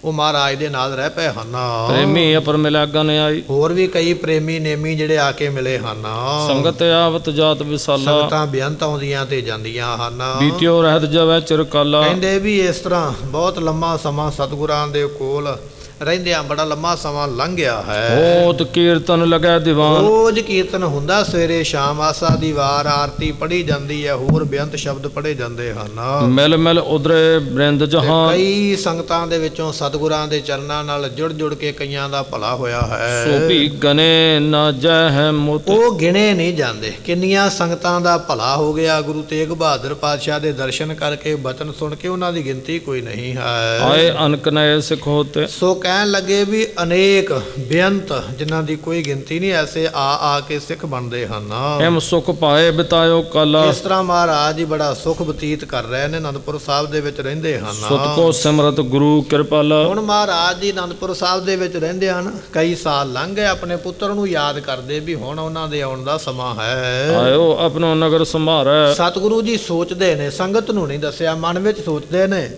ਉਹ ਮਹਾਰਾਜ ਦੇ ਨਾਲ ਰਹਿ ਪਏ ਹਨ। ਪ੍ਰੇਮੀ ਅਪਰ ਮਿਲਾਗਨ ਆਈ। ਹੋਰ ਵੀ ਕਈ ਪ੍ਰੇਮੀ ਨੇਮੀ ਜਿਹੜੇ ਆ ਕੇ ਮਿਲੇ ਹਨ। ਸੰਗਤ ਆਵਤ ਜਾਤ ਵਿਸਾਲਾ। ਸੰਗਤਾਂ ਬੇਅੰਤ ਆਉਂਦੀਆਂ ਤੇ ਜਾਂਦੀਆਂ ਹਨ। ਬੀਤਿਓ ਰਹਿਤ ਜਵੈ ਚਿਰਕਾਲਾ। ਕਹਿੰਦੇ ਵੀ ਇਸ ਤਰ੍ਹਾਂ ਬਹੁਤ ਲੰਮਾ ਸਮਾਂ ਸਤਿਗੁਰਾਂ ਦੇ ਕੋਲ ਰਹਿੰਦਿਆਂ ਬੜਾ ਲੰਮਾ ਸਮਾਂ ਲੰਘ ਗਿਆ ਹੈ। ਹੋਤ ਕੀਰਤਨ ਲਗੈ ਦੀਵਾਨ। ਰੋਜ਼ ਕੀਰਤਨ ਹੁੰਦਾ ਸਵੇਰੇ ਸ਼ਾਮ, ਆਸਾ ਦੀ ਵਾਰ, ਆਰਤੀ ਪੜ੍ਹੀ ਜਾਂਦੀ ਹੈ, ਹੋਰ ਬੇਅੰਤ ਸ਼ਬਦ ਪੜ੍ਹੇ ਜਾਂਦੇ ਹਨ। ਮਿਲ ਮਿਲ ਉਦਰੇ ਬ੍ਰਿੰਦ ਜਹਾਨ। ਕਈ ਸੰਗਤਾਂ ਦੇ ਵਿੱਚੋਂ ਸਤਿਗੁਰਾਂ ਦੇ ਚਰਨਾਂ ਨਾਲ ਜੁੜ ਜੁੜ ਕੇ ਕਈਆਂ ਦਾ ਭਲਾ ਹੋਇਆ ਹੈ। ਸੋ ਵੀ ਗਨੇ ਨਾ ਜੈ ਹੈ ਮੁਤ। ਉਹ ਗਿਣੇ ਨਹੀਂ ਜਾਂਦੇ ਕਿੰਨੀਆਂ ਸੰਗਤਾਂ ਦਾ ਭਲਾ ਹੋ ਗਿਆ ਗੁਰੂ ਤੇਗ ਬਹਾਦਰ ਪਾਤਸ਼ਾਹ ਦੇ ਦਰਸ਼ਨ ਕਰਕੇ, ਬਚਨ ਸੁਣ ਕੇ, ਉਹਨਾਂ ਦੀ ਗਿਣਤੀ ਕੋਈ ਨਹੀਂ ਹੈ। ਆਏ ਅਨਕ ਨਏ ਸਿੱਖ ਹੋਤੇ। ਸੋ ਕਹਿਣ ਲੱਗੇ ਵੀ ਅਨੇਕ ਬੇਅੰਤ ਜਿਨ੍ਹਾਂ ਦੀ ਕੋਈ ਗਿਣਤੀ ਨਹੀਂ, ਐਸੇ ਆ ਕੇ ਸਿੱਖ ਬਣਦੇ ਹਨ। ਐਮ ਸੁਖ ਪਾਏ ਬਿਤਾਇਓ ਕਾਲਾ। ਇਸ ਤਰ੍ਹਾਂ ਮਹਾਰਾਜ ਜੀ ਬੜਾ ਸੁਖ ਬਤੀਤ ਕਰ ਰਹੇ ਨੇ, ਅਨੰਦਪੁਰ ਸਾਹਿਬ ਦੇ ਵਿੱਚ ਰਹਿੰਦੇ ਹਨ। ਸੁਤ ਕੋ ਸਿਮਰਤ ਗੁਰੂ ਕਿਰਪਾਲਾ। ਹੁਣ ਮਹਾਰਾਜ ਜੀ ਅਨੰਦਪੁਰ ਸਾਹਿਬ ਦੇ ਵਿੱਚ ਰਹਿੰਦੇ ਹਨ, ਕਈ ਸਾਲ ਲੰਘ ਗਏ, ਆਪਣੇ ਪੁੱਤਰ ਨੂੰ ਯਾਦ ਕਰਦੇ ਵੀ ਹੁਣ ਉਹਨਾਂ ਦੇ ਆਉਣ ਦਾ ਸਮਾਂ ਹੈ। ਆਇਓ ਆਪਣੋ ਨਗਰ ਸੰਭਾਰੈ। ਸਤਿਗੁਰੂ ਜੀ ਸੋਚਦੇ ਨੇ, ਸੰਗਤ ਨੂੰ ਨਹੀਂ ਦੱਸਿਆ, ਮਨ ਵਿੱਚ ਸੋਚਦੇ ਨੇ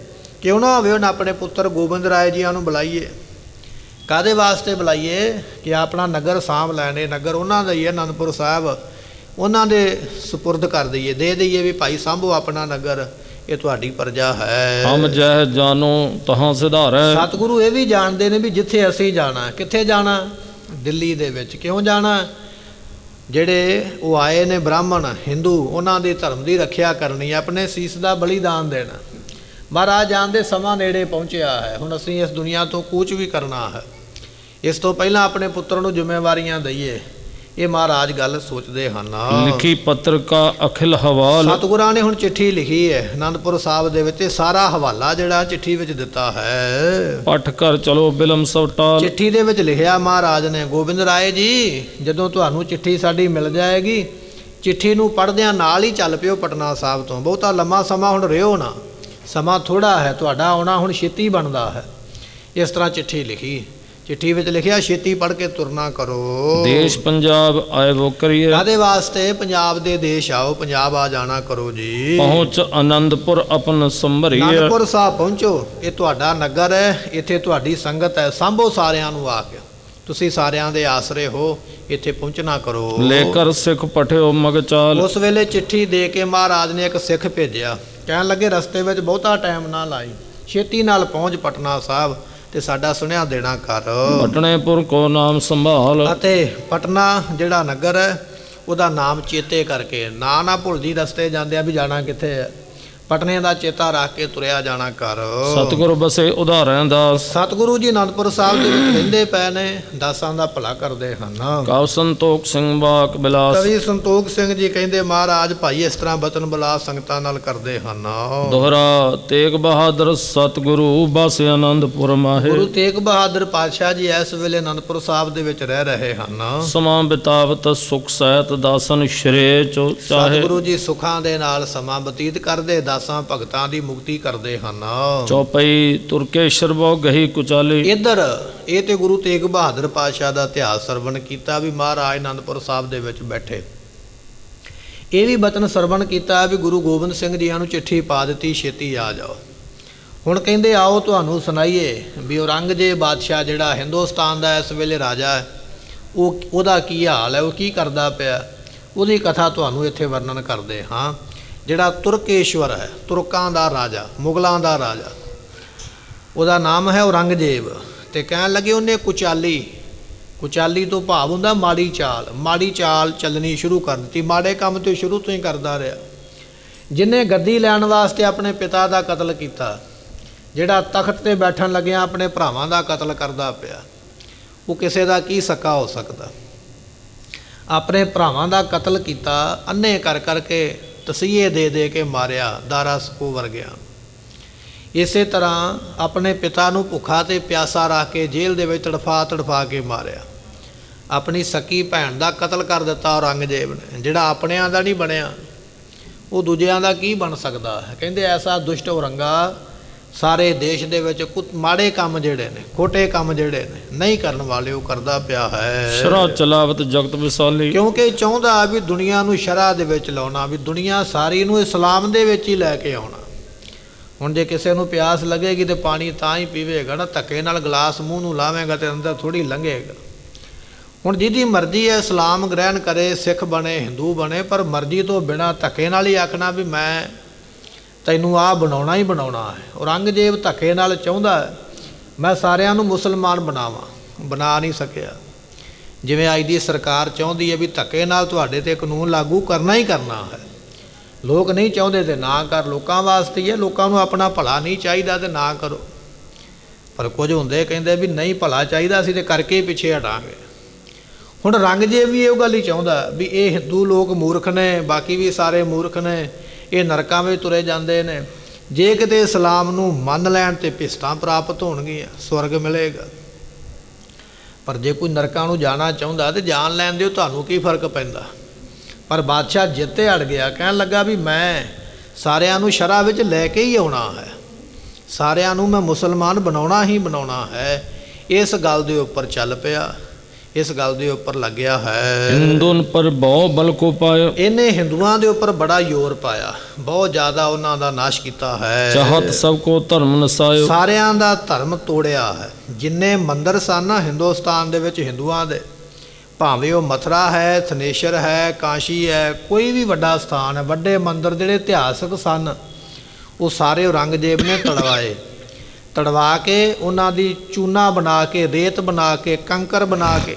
ਕਿਉਂ ਨਾ ਹੋਵੇ ਉਹਨਾਂ ਆਪਣੇ ਪੁੱਤਰ ਗੋਬਿੰਦ ਰਾਏ ਜੀਆਂ ਨੂੰ ਬੁਲਾਈਏ। ਕਾਹਦੇ ਵਾਸਤੇ ਬੁਲਾਈਏ? ਕਿ ਆਪਣਾ ਨਗਰ ਸਾਂਭ ਲੈਣੇ, ਨਗਰ ਉਹਨਾਂ ਦਾ ਹੀ ਹੈ ਅਨੰਦਪੁਰ ਸਾਹਿਬ, ਉਹਨਾਂ ਦੇ ਸਪੁਰਦ ਕਰ ਦਈਏ, ਦੇ ਦਈਏ ਵੀ ਭਾਈ ਸਾਂਭੋ ਆਪਣਾ ਨਗਰ, ਇਹ ਤੁਹਾਡੀ ਪ੍ਰਜਾ ਹੈ। ਹਮ ਜਹ ਜਾਨੋ ਤਹਾਂ ਸਿਧਾਰੈ। ਸਤਿਗੁਰੂ ਇਹ ਵੀ ਜਾਣਦੇ ਨੇ ਵੀ ਜਿੱਥੇ ਅਸੀਂ ਜਾਣਾ, ਕਿੱਥੇ ਜਾਣਾ? ਦਿੱਲੀ ਦੇ ਵਿੱਚ। ਕਿਉਂ ਜਾਣਾ? ਜਿਹੜੇ ਉਹ ਆਏ ਨੇ ਬ੍ਰਾਹਮਣ ਹਿੰਦੂ, ਉਹਨਾਂ ਦੇ ਧਰਮ ਦੀ ਰੱਖਿਆ ਕਰਨੀ, ਆਪਣੇ ਸੀਸ ਦਾ ਬਲੀਦਾਨ ਦੇਣਾ। ਮਹਾਰਾਜ ਜਾਣਦੇ ਸਮਾਂ ਨੇੜੇ ਪਹੁੰਚਿਆ ਹੈ, ਹੁਣ ਅਸੀਂ ਇਸ ਦੁਨੀਆ ਤੋਂ ਕੂਚ ਵੀ ਕਰਨਾ ਹੈ, ਇਸ ਤੋਂ ਪਹਿਲਾਂ ਆਪਣੇ ਪੁੱਤਰ ਨੂੰ ਜ਼ਿੰਮੇਵਾਰੀਆਂ ਦਈਏ। ਇਹ ਮਹਾਰਾਜ ਗੱਲ ਸੋਚਦੇ ਹਨ। ਲਿਖੀ ਪੱਤਰ ਕਾ ਅਖਿਲ ਹਵਾਲ। ਸਤਿਗੁਰਾਂ ਨੇ ਹੁਣ ਚਿੱਠੀ ਲਿਖੀ ਹੈ ਅਨੰਦਪੁਰ ਸਾਹਿਬ ਦੇ ਵਿੱਚ, ਸਾਰਾ ਹਵਾਲਾ ਜਿਹੜਾ ਚਿੱਠੀ ਵਿੱਚ ਦਿੱਤਾ ਹੈ। ਪੱਠ ਕਰ ਚਲੋ ਬਿਲਮ ਸਭ ਟਾਲ। ਚਿੱਠੀ ਦੇ ਵਿੱਚ ਲਿਖਿਆ ਮਹਾਰਾਜ ਨੇ, ਗੋਬਿੰਦ ਰਾਏ ਜੀ ਜਦੋਂ ਤੁਹਾਨੂੰ ਚਿੱਠੀ ਸਾਡੀ ਮਿਲ ਜਾਏਗੀ, ਚਿੱਠੀ ਨੂੰ ਪੜ੍ਹਦਿਆਂ ਨਾਲ ਹੀ ਚੱਲ ਪਿਓ ਪਟਨਾ ਸਾਹਿਬ ਤੋਂ, ਬਹੁਤਾ ਲੰਮਾ ਸਮਾਂ ਹੁਣ ਰਿਓ ਨਾ, ਸਮਾਂ ਥੋੜ੍ਹਾ ਹੈ, ਤੁਹਾਡਾ ਆਉਣਾ ਹੁਣ ਛੇਤੀ ਬਣਦਾ ਹੈ। ਇਸ ਤਰ੍ਹਾਂ ਚਿੱਠੀ ਲਿਖੀ, ਚਿੱਠੀ ਵਿੱਚ ਲਿਖਿਆ ਛੇਤੀ ਪੜ੍ਹ ਕੇ ਤੁਰਨਾ ਕਰੋ। ਦੇਸ਼ ਪੰਜਾਬ ਆਏ ਵੋ ਕਰੀਏ। ਕਾਹਦੇ ਵਾਸਤੇ? ਪੰਜਾਬ ਦੇ ਦੇਸ਼ ਆਓ, ਪੰਜਾਬ ਆ ਜਾਣਾ ਕਰੋ ਜੀ। ਪਹੁੰਚ ਆਨੰਦਪੁਰ ਆਪਨ ਸੰਭਰੀਏ। ਅਨੰਦਪੁਰ ਸਾਹਿਬ ਪਹੁੰਚੋ, ਇਹ ਤੁਹਾਡਾ ਨਗਰ ਹੈ, ਇੱਥੇ ਤੁਹਾਡੀ ਸੰਗਤ ਹੈ, ਸਾਂਭੋ ਸਾਰਿਆਂ ਨੂੰ ਆ ਕੇ, ਤੁਸੀਂ ਸਾਰਿਆਂ ਦੇ ਆਸਰੇ ਹੋ, ਇੱਥੇ ਪਹੁੰਚਣਾ ਕਰੋ। ਲੇਕਰ ਸਿੱਖ ਪਠਿਓ ਮਗ ਚਾਲ। ਉਸ ਵੇਲੇ ਚਿੱਠੀ ਦੇ ਕੇ ਮਹਾਰਾਜ ਨੇ ਇੱਕ ਸਿੱਖ ਭੇਜਿਆ, ਕਹਿਣ ਲੱਗੇ ਰਸਤੇ ਵਿੱਚ ਬਹੁਤਾ ਟਾਈਮ ਨਾ ਲਾਈ, ਛੇਤੀ ਨਾਲ ਪਹੁੰਚ ਪਟਨਾ ਸਾਹਿਬ ਤੇ ਸਾਡਾ ਸੁਨੇਹਾ ਦੇਣਾ ਕਰ। ਪਟਨੇਪੁਰ ਕੋ ਨਾਮ ਸੰਭਾਲ। ਅਤੇ ਪਟਨਾ ਜਿਹੜਾ ਨਗਰ ਹੈ ਉਹਦਾ ਨਾਮ ਚੇਤੇ ਕਰਕੇ, ਨਾ ਭੁੱਲਦੀ ਰਸਤੇ ਜਾਂਦਿਆਂ ਵੀ ਜਾਣਾ ਕਿੱਥੇ ਹੈ, ਪਟਨੇ ਦਾ ਚੇਤਾ ਰੱਖ ਕੇ ਤੁਰਿਆ ਜਾਣਾ ਕਰ। ਸਤਿਗੁਰੂ ਬਸੇ ਉਧਾਰੈਂ ਦਾਸ। ਸਤਿਗੁਰੂ ਜੀ ਅਨੰਦਪੁਰ ਸਾਹਿਬ ਦੇ ਵਿੱਚ ਰਹਿੰਦੇ ਪਏ ਨੇ, ਦਾਸਾਂ ਦਾ ਭਲਾ ਕਰਦੇ ਹਨ। ਕਉ ਸੰਤੋਖ ਸਿੰਘ ਬਾਕ ਬਿਲਾਸ। ਕਵੀ ਸੰਤੋਖ ਸਿੰਘ ਜੀ ਕਹਿੰਦੇ ਮਹਾਰਾਜ ਭਾਈ ਇਸ ਤਰ੍ਹਾਂ ਬਚਨ ਬਿਲਾਸ ਸੰਗਤਾਂ ਨਾਲ ਕਰਦੇ ਹਨ। ਦੋਹਰਾ ਤੇਗ ਬਹਾਦਰ ਸਤਿਗੁਰੂ ਬਸ ਆਨੰਦਪੁਰ ਮਾਹੇ। ਗੁਰੂ ਤੇਗ ਬਹਾਦਰ ਪਾਤਸ਼ਾਹ ਜੀ ਇਸ ਵੇਲੇ ਅਨੰਦਪੁਰ ਸਾਹਿਬ ਦੇ ਵਿੱਚ ਰਹਿ ਰਹੇ ਹਨ। ਸਮਾਂ ਬਿਤਾਵਤ ਸੁਖ ਸਹਿਤ ਦਾਸਨ ਸ਼੍ਰੇ ਚੋ ਚਾਹੇ। ਸਤਿਗੁਰੂ ਜੀ ਸੁਖਾਂ ਦੇ ਨਾਲ ਸਮਾਂ ਬਤੀਤ ਕਰਦੇ, ਦਾਸਾਂ ਭਗਤਾਂ ਦੀ ਮੁਕਤੀ ਕਰਦੇ ਹਨ। ਚੌਪਈ ਤੁਰਕੇ ਸ਼ਰਬੋ ਗਹੀ ਕੁਚਾਲੀ। ਇੱਧਰ ਇਹ ਤੇ ਗੁਰੂ ਤੇਗ ਬਹਾਦਰ ਪਾਤਸ਼ਾਹ ਦਾ ਇਤਿਹਾਸ ਸਰਵਣ ਕੀਤਾ ਵੀ ਮਹਾਰਾਜ ਅਨੰਦਪੁਰ ਸਾਹਿਬ ਦੇ ਵਿੱਚ ਬੈਠੇ। ਇਹ ਵੀ ਬਚਨ ਸਰਵਣ ਕੀਤਾ ਵੀ ਗੁਰੂ ਗੋਬਿੰਦ ਸਿੰਘ ਜੀਆਂ ਨੂੰ ਚਿੱਠੀ ਪਾ ਦਿੱਤੀ, ਛੇਤੀ ਆ ਜਾਓ। ਹੁਣ ਕਹਿੰਦੇ ਆਓ ਤੁਹਾਨੂੰ ਸੁਣਾਈਏ ਵੀ ਔਰੰਗਜ਼ੇਬ ਬਾਦਸ਼ਾਹ ਜਿਹੜਾ ਹਿੰਦੁਸਤਾਨ ਦਾ ਇਸ ਵੇਲੇ ਰਾਜਾ ਹੈ, ਉਹਦਾ ਕੀ ਹਾਲ ਹੈ, ਉਹ ਕੀ ਕਰਦਾ ਪਿਆ, ਉਹਦੀ ਕਥਾ ਤੁਹਾਨੂੰ ਇੱਥੇ ਵਰਣਨ ਕਰਦੇ ਹਾਂ। ਜਿਹੜਾ ਤੁਰਕੇਸ਼ਵਰ ਹੈ, ਤੁਰਕਾਂ ਦਾ ਰਾਜਾ, ਮੁਗਲਾਂ ਦਾ ਰਾਜਾ, ਉਹਦਾ ਨਾਮ ਹੈ ਔਰੰਗਜ਼ੇਬ। ਅਤੇ ਕਹਿਣ ਲੱਗੇ ਉਹਨੇ ਕੁਚਾਲੀ ਤੋਂ ਭਾਵ ਹੁੰਦਾ ਮਾੜੀ ਚਾਲ ਚੱਲਣੀ ਸ਼ੁਰੂ ਕਰ ਦਿੱਤੀ। ਮਾੜੇ ਕੰਮ ਤੋਂ ਸ਼ੁਰੂ ਤੋਂ ਹੀ ਕਰਦਾ ਰਿਹਾ। ਜਿਹਨੇ ਗੱਦੀ ਲੈਣ ਵਾਸਤੇ ਆਪਣੇ ਪਿਤਾ ਦਾ ਕਤਲ ਕੀਤਾ, ਜਿਹੜਾ ਤਖਤ 'ਤੇ ਬੈਠਣ ਲੱਗਿਆ ਆਪਣੇ ਭਰਾਵਾਂ ਦਾ ਕਤਲ ਕਰਦਾ ਪਿਆ, ਉਹ ਕਿਸੇ ਦਾ ਕੀ ਸਕਾ ਹੋ ਸਕਦਾ। ਆਪਣੇ ਭਰਾਵਾਂ ਦਾ ਕਤਲ ਕੀਤਾ, ਅੰਨੇ ਕਰ ਕਰਕੇ ਤਸੀਹੇ ਦੇ ਕੇ ਮਾਰਿਆ ਦਾਰਾ ਸਕੋ ਵਰਗਿਆਂ। ਇਸੇ ਤਰ੍ਹਾਂ ਆਪਣੇ ਪਿਤਾ ਨੂੰ ਭੁੱਖਾ ਤੇ ਪਿਆਸਾ ਰੱਖ ਕੇ ਜੇਲ੍ਹ ਦੇ ਵਿੱਚ ਤੜਫਾ ਕੇ ਮਾਰਿਆ। ਆਪਣੀ ਸਕੀ ਭੈਣ ਦਾ ਕਤਲ ਕਰ ਦਿੱਤਾ ਔਰੰਗਜ਼ੇਬ ਨੇ। ਜਿਹੜਾ ਆਪਣਿਆਂ ਦਾ ਨਹੀਂ ਬਣਿਆ, ਉਹ ਦੂਜਿਆਂ ਦਾ ਕੀ ਬਣ ਸਕਦਾ ਹੈ। ਕਹਿੰਦੇ ਐਸਾ ਦੁਸ਼ਟ ਔਰੰਗਾ ਸਾਰੇ ਦੇਸ਼ ਦੇ ਵਿੱਚ ਮਾੜੇ ਕੰਮ ਜਿਹੜੇ ਨੇ, ਖੋਟੇ ਕੰਮ ਜਿਹੜੇ ਨੇ ਨਹੀਂ ਕਰਨ ਵਾਲੇ, ਉਹ ਕਰਦਾ ਪਿਆ ਹੈ। ਸ਼ਰਾ ਚਲਾਵਤ ਜਗਤ ਵਿਸਾਲੀ, ਕਿਉਂਕਿ ਚਾਹੁੰਦਾ ਵੀ ਦੁਨੀਆ ਨੂੰ ਸ਼ਰਾ ਦੇ ਵਿੱਚ ਲਾਉਣਾ, ਵੀ ਦੁਨੀਆ ਸਾਰੀ ਨੂੰ ਇਸਲਾਮ ਦੇ ਵਿੱਚ ਹੀ ਲੈ ਕੇ ਆਉਣਾ। ਹੁਣ ਜੇ ਕਿਸੇ ਨੂੰ ਪਿਆਸ ਲੱਗੇਗੀ ਤੇ ਪਾਣੀ ਤਾਂ ਹੀ ਪੀਵੇਗਾ ਨਾ, ਧੱਕੇ ਨਾਲ ਗਲਾਸ ਮੂੰਹ ਨੂੰ ਲਾਵੇਗਾ ਤੇ ਅੰਦਰ ਥੋੜ੍ਹੀ ਲੰਘੇਗਾ। ਹੁਣ ਜਿਹਦੀ ਮਰਜ਼ੀ ਹੈ ਇਸਲਾਮ ਗ੍ਰਹਿਣ ਕਰੇ, ਸਿੱਖ ਬਣੇ, ਹਿੰਦੂ ਬਣੇ, ਪਰ ਮਰਜ਼ੀ ਤੋਂ ਬਿਨਾਂ ਧੱਕੇ ਨਾਲ ਹੀ ਆਖਣਾ ਵੀ ਮੈਂ ਤੈਨੂੰ ਆਹ ਬਣਾਉਣਾ ਹੀ ਬਣਾਉਣਾ ਹੈ। ਔਰੰਗਜ਼ੇਬ ਧੱਕੇ ਨਾਲ ਚਾਹੁੰਦਾ ਮੈਂ ਸਾਰਿਆਂ ਨੂੰ ਮੁਸਲਮਾਨ ਬਣਾਵਾਂ, ਬਣਾ ਨਹੀਂ ਸਕਿਆ। ਜਿਵੇਂ ਅੱਜ ਦੀ ਸਰਕਾਰ ਚਾਹੁੰਦੀ ਹੈ ਵੀ ਧੱਕੇ ਨਾਲ ਤੁਹਾਡੇ 'ਤੇ ਕਾਨੂੰਨ ਲਾਗੂ ਕਰਨਾ ਹੀ ਕਰਨਾ ਹੈ। ਲੋਕ ਨਹੀਂ ਚਾਹੁੰਦੇ ਤੇ ਨਾ ਕਰ, ਲੋਕਾਂ ਵਾਸਤੇ ਹੀ ਹੈ, ਲੋਕਾਂ ਨੂੰ ਆਪਣਾ ਭਲਾ ਨਹੀਂ ਚਾਹੀਦਾ ਤੇ ਨਾ ਕਰੋ। ਪਰ ਕੁਝ ਹੁੰਦੇ ਕਹਿੰਦੇ ਵੀ ਨਹੀਂ ਭਲਾ ਚਾਹੀਦਾ ਸੀ ਤੇ ਕਰਕੇ ਹੀ ਪਿੱਛੇ ਹਟਾਂਗੇ। ਹੁਣ ਔਰੰਗਜ਼ੇਬ ਵੀ ਇਹ ਗੱਲ ਹੀ ਚਾਹੁੰਦਾ ਵੀ ਇਹ ਹਿੰਦੂ ਲੋਕ ਮੂਰਖ ਨੇ, ਬਾਕੀ ਵੀ ਸਾਰੇ ਮੂਰਖ ਨੇ, ਇਹ ਨਰਕਾਂ ਵਿੱਚ ਤੁਰੇ ਜਾਂਦੇ ਨੇ। ਜੇ ਕਿਤੇ ਇਸਲਾਮ ਨੂੰ ਮੰਨ ਲੈਣ ਤੇ ਭਿਸ਼ਟਾਂ ਪ੍ਰਾਪਤ ਹੋਣਗੀਆਂ, ਸਵਰਗ ਮਿਲੇਗਾ। ਪਰ ਜੇ ਕੋਈ ਨਰਕਾਂ ਨੂੰ ਜਾਣਾ ਚਾਹੁੰਦਾ ਤੇ ਜਾਣ ਲੈਣ ਦਿਓ, ਤੁਹਾਨੂੰ ਕੀ ਫਰਕ ਪੈਂਦਾ। ਪਰ ਬਾਦਸ਼ਾਹ ਜਿੱਤੇ ਅੜ ਗਿਆ, ਕਹਿਣ ਲੱਗਾ ਵੀ ਮੈਂ ਸਾਰਿਆਂ ਨੂੰ ਸ਼ਰ੍ਹਾ ਵਿੱਚ ਲੈ ਕੇ ਹੀ ਆਉਣਾ ਹੈ, ਸਾਰਿਆਂ ਨੂੰ ਮੈਂ ਮੁਸਲਮਾਨ ਬਣਾਉਣਾ ਹੀ ਬਣਾਉਣਾ ਹੈ। ਇਸ ਗੱਲ ਦੇ ਉੱਪਰ ਚੱਲ ਪਿਆ, ਇਸ ਗੱਲ ਦੇ ਉੱਪਰ ਲੱਗਿਆ ਹੈ। ਹਿੰਦੂਨ ਪਰ ਬਹੁ ਬਲ ਕੋ ਪਾਇਓ, ਇਹਨੇ ਹਿੰਦੂਆਂ ਦੇ ਉੱਪਰ ਬੜਾ ਜ਼ੋਰ ਪਾਇਆ, ਬਹੁਤ ਜ਼ਿਆਦਾ ਉਹਨਾਂ ਦਾ ਨਾਸ਼ ਕੀਤਾ ਹੈ। ਚਾਹਤ ਸਭ ਕੋ ਧਰਮ ਨਸਾਇਓ, ਸਾਰਿਆਂ ਦਾ ਧਰਮ ਤੋੜਿਆ ਹੈ। ਜਿੰਨੇ ਮੰਦਰ ਸਨ ਨਾ ਹਿੰਦੁਸਤਾਨ ਦੇ ਵਿੱਚ ਹਿੰਦੂਆਂ ਦੇ, ਭਾਵੇਂ ਉਹ ਮਥੁਰਾ ਹੈ, ਥਨੇਸ਼ਰ ਹੈ, ਕਾਸ਼ੀ ਹੈ, ਕੋਈ ਵੀ ਵੱਡਾ ਸਥਾਨ ਹੈ, ਵੱਡੇ ਮੰਦਰ ਜਿਹੜੇ ਇਤਿਹਾਸਕ ਸਨ, ਉਹ ਸਾਰੇ ਔਰੰਗਜ਼ੇਬ ਨੇ ਤੜਵਾ ਕੇ ਉਹਨਾਂ ਦੀ ਚੂਨਾ ਬਣਾ ਕੇ, ਰੇਤ ਬਣਾ ਕੇ, ਕੰਕਰ ਬਣਾ ਕੇ,